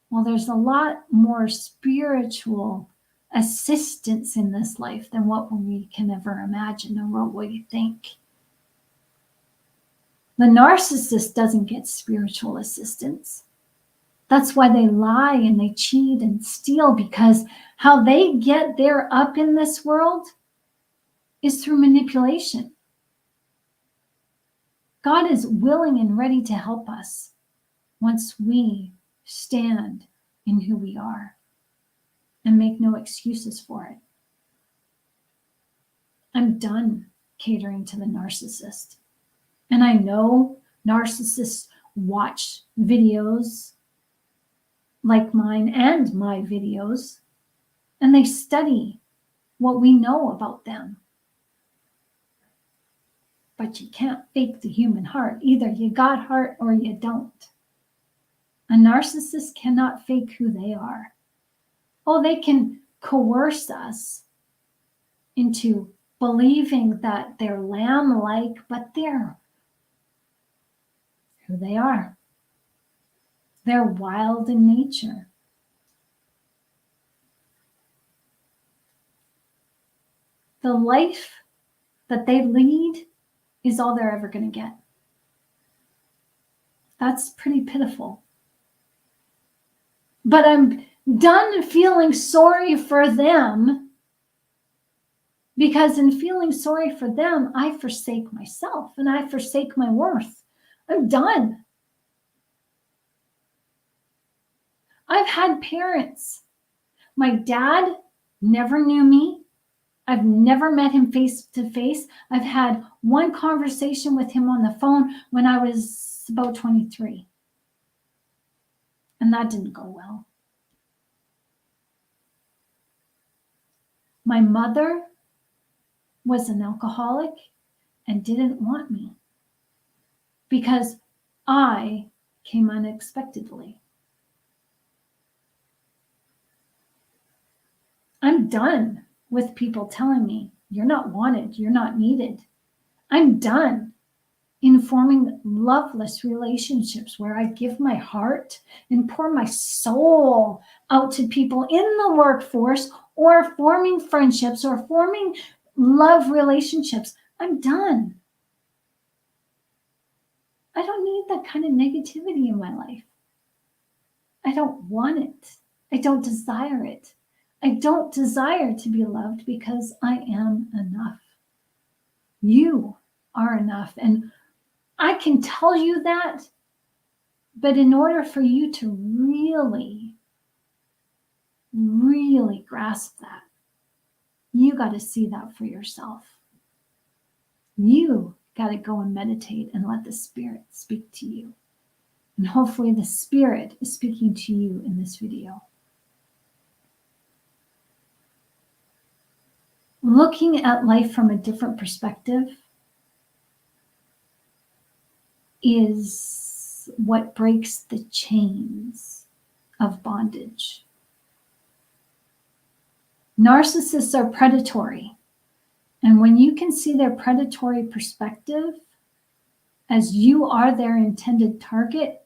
Well, there's a lot more spiritual assistance in this life than what we can ever imagine or what we think. The narcissist doesn't get spiritual assistance. That's why they lie and they cheat and steal, because how they get their up in this world is through manipulation. God is willing and ready to help us once we stand in who we are and make no excuses for it. I'm done catering to the narcissist. And I know narcissists watch videos like mine and my videos, and they study what we know about them. But you can't fake the human heart. Either you got heart or you don't. A narcissist cannot fake who they are. Oh, they can coerce us into believing that they're lamb-like, but they're who they are. They're wild in nature. The life that they lead is all they're ever going to get. That's pretty pitiful. But I'm done feeling sorry for them, because in feeling sorry for them, I forsake myself and I forsake my worth. I'm done. I've had parents. My dad never knew me. I've never met him face to face. I've had one conversation with him on the phone when I was about 23. And that didn't go well. My mother was an alcoholic and didn't want me because I came unexpectedly. I'm done with people telling me, you're not wanted, you're not needed. I'm done in forming loveless relationships where I give my heart and pour my soul out to people in the workforce, or forming friendships or forming love relationships. I'm done. I don't need that kind of negativity in my life. I don't want it. I don't desire it. I don't desire to be loved because I am enough. You are enough. And I can tell you that, but in order for you to really, really grasp that, you got to see that for yourself. You got to go and meditate and let the Spirit speak to you. And hopefully the Spirit is speaking to you in this video. Looking at life from a different perspective is what breaks the chains of bondage. Narcissists are predatory. And when you can see their predatory perspective as you are their intended target,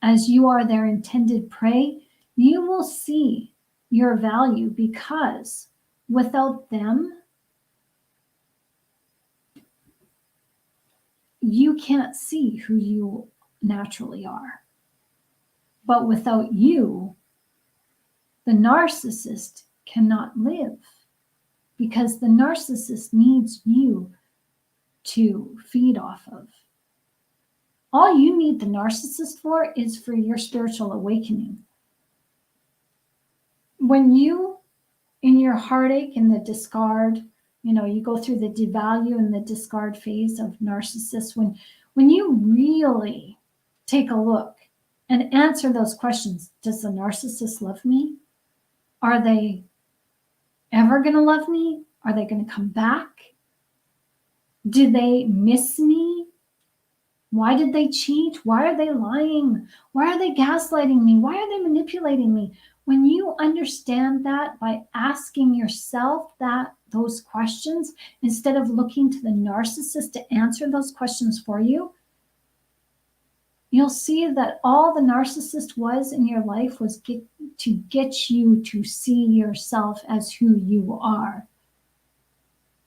as you are their intended prey, you will see your value, because without them, you can't see who you naturally are. But without you, the narcissist cannot live, because the narcissist needs you to feed off of. All you need the narcissist for is for your spiritual awakening. When you, in your heartache and the discard, you go through the devalue and the discard phase of narcissists, when you really take a look and answer those questions, does the narcissist love me? Are they ever going to love me? Are they going to come back? Do they miss me? Why did they cheat? Why are they lying? Why are they gaslighting me? Why are they manipulating me? When you understand that by asking yourself those questions, instead of looking to the narcissist to answer those questions for you, you'll see that all the narcissist was in your life was to get you to see yourself as who you are,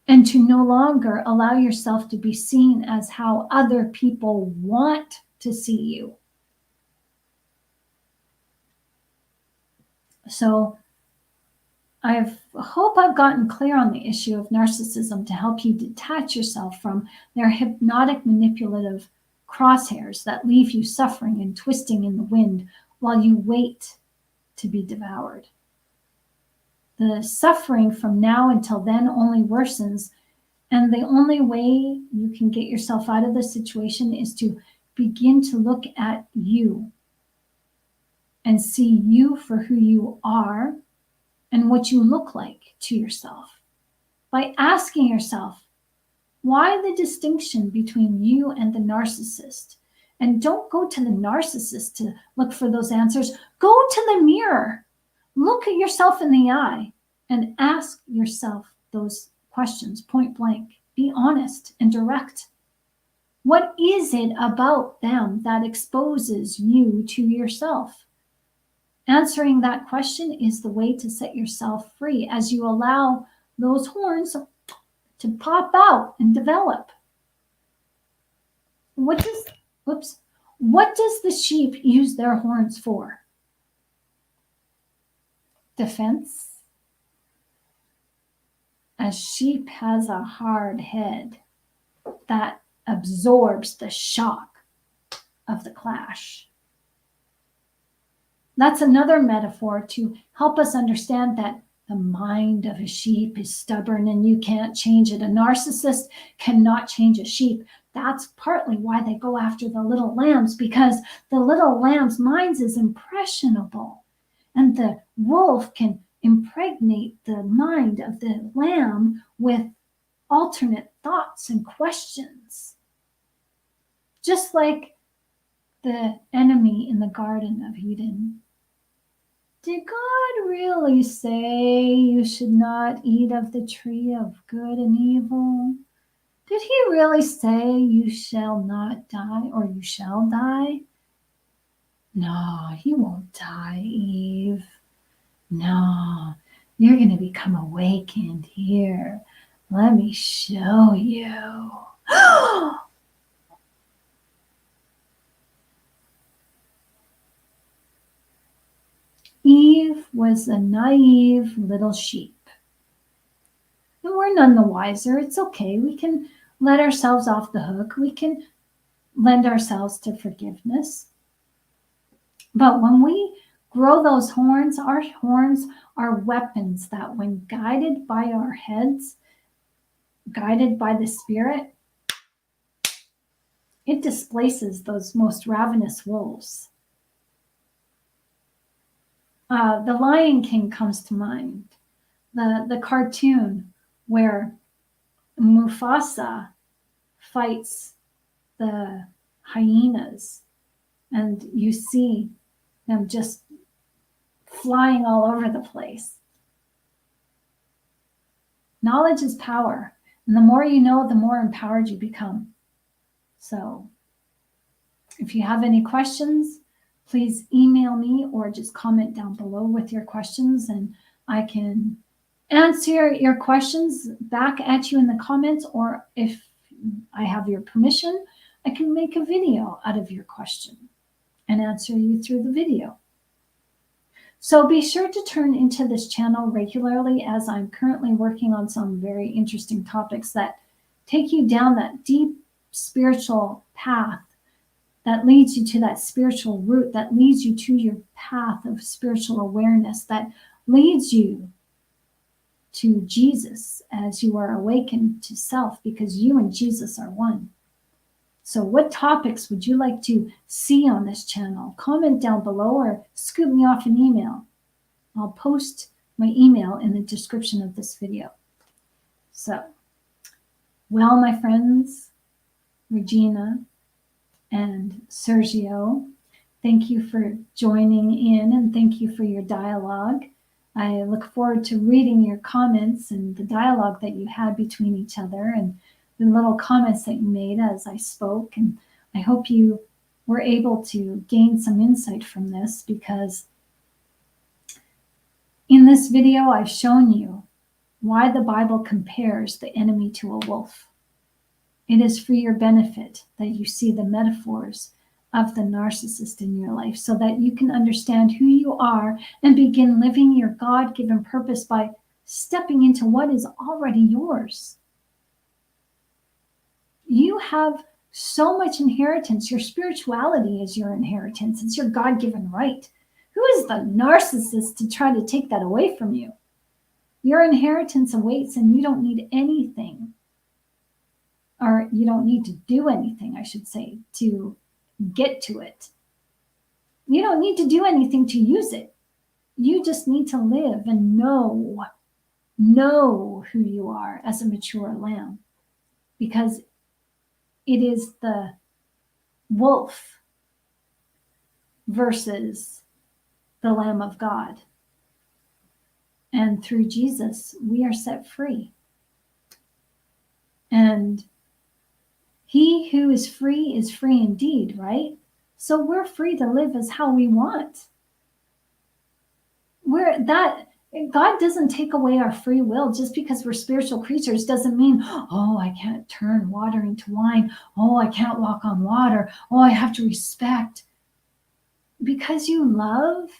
and to no longer allow yourself to be seen as how other people want to see you. So I hope I've gotten clear on the issue of narcissism to help you detach yourself from their hypnotic, manipulative crosshairs that leave you suffering and twisting in the wind while you wait to be devoured. The suffering from now until then only worsens, and the only way you can get yourself out of the situation is to begin to look at you and see you for who you are and what you look like to yourself. By asking yourself, why the distinction between you and the narcissist? And don't go to the narcissist to look for those answers. Go to the mirror. Look at yourself in the eye and ask yourself those questions point blank. Be honest and direct. What is it about them that exposes you to yourself? Answering that question is the way to set yourself free as you allow those horns to pop out and develop. What does the sheep use their horns for? Defense. A sheep has a hard head that absorbs the shock of the clash. That's another metaphor to help us understand that the mind of a sheep is stubborn and you can't change it. A narcissist cannot change a sheep. That's partly why they go after the little lambs, because the little lamb's mind is impressionable, and the wolf can impregnate the mind of the lamb with alternate thoughts and questions. Just like the enemy in the Garden of Eden. Did God really say you should not eat of the tree of good and evil? Did he really say you shall not die or you shall die? No, you won't die, Eve. No, you're going to become awakened here. Let me show you. Eve was a naive little sheep. And we're none the wiser. It's okay. We can let ourselves off the hook. We can lend ourselves to forgiveness. But when we grow those horns, our horns are weapons that, when guided by our heads, guided by the Spirit, it displaces those most ravenous wolves. The Lion King comes to mind. The cartoon where Mufasa fights the hyenas, and you see them just flying all over the place. Knowledge is power. And the more you know, the more empowered you become. So if you have any questions, please email me or just comment down below with your questions, and I can answer your questions back at you in the comments, or if I have your permission, I can make a video out of your question and answer you through the video. So be sure to turn into this channel regularly, as I'm currently working on some very interesting topics that take you down that deep spiritual path that leads you to that spiritual root, that leads you to your path of spiritual awareness, that leads you to Jesus as you are awakened to self, because you and Jesus are one. So what topics would you like to see on this channel? Comment down below or scoop me off an email. I'll post my email in the description of this video. So, well, my friends, Regina and Sergio, thank you for joining in, and thank you for your dialogue. I look forward to reading your comments and the dialogue that you had between each other, and the little comments that you made as I spoke. And I hope you were able to gain some insight from this, because in this video I've shown you why the Bible compares the enemy to a wolf. It is for your benefit that you see the metaphors of the narcissist in your life, so that you can understand who you are and begin living your God-given purpose by stepping into what is already yours. You have so much inheritance. Your spirituality is your inheritance. It's your God-given right. Who is the narcissist to try to take that away from you? Your inheritance awaits, and you don't need anything, or you don't need to do anything, I should say, to get to it. You don't need to do anything to use it. You just need to live and know who you are as a mature lamb, because it is the wolf versus the Lamb of God. And through Jesus, we are set free. And he who is free indeed, right? So we're free to live as how we want. God doesn't take away our free will. Just because we're spiritual creatures doesn't mean, oh, I can't turn water into wine. Oh, I can't walk on water. Oh, I have to respect. Because you love,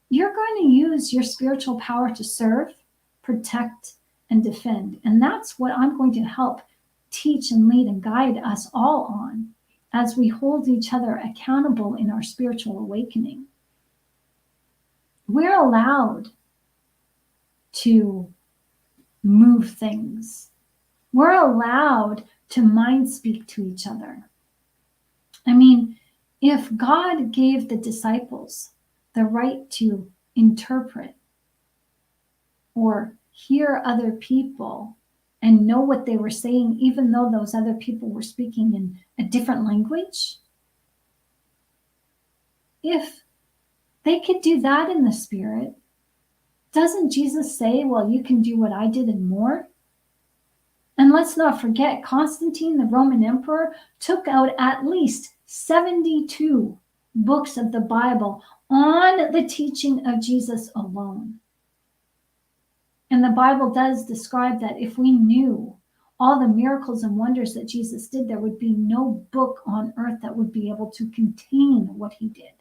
you're going to use your spiritual power to serve, protect, and defend. And that's what I'm going to help teach and lead and guide us all on, as we hold each other accountable in our spiritual awakening. We're allowed to move things. We're allowed to mind speak to each other. I mean, if God gave the disciples the right to interpret or hear other people and know what they were saying, even though those other people were speaking in a different language, if they could do that in the spirit, doesn't Jesus say, well, you can do what I did and more? And let's not forget, Constantine, the Roman emperor, took out at least 72 books of the Bible on the teaching of Jesus alone. And the Bible does describe that if we knew all the miracles and wonders that Jesus did, there would be no book on earth that would be able to contain what he did.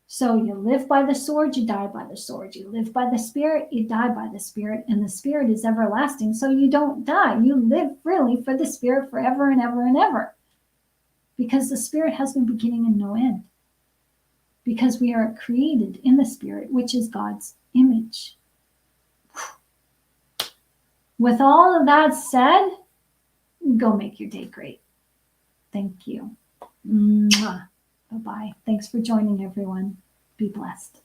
So you live by the sword, you die by the sword. You live by the Spirit, you die by the Spirit. And the Spirit is everlasting, so you don't die. You live freely for the Spirit forever and ever and ever. Because the Spirit has no beginning and no end. Because we are created in the Spirit, which is God's image. With all of that said, go make your day great. Thank you. Mwah. Bye-bye. Thanks for joining, everyone. Be blessed.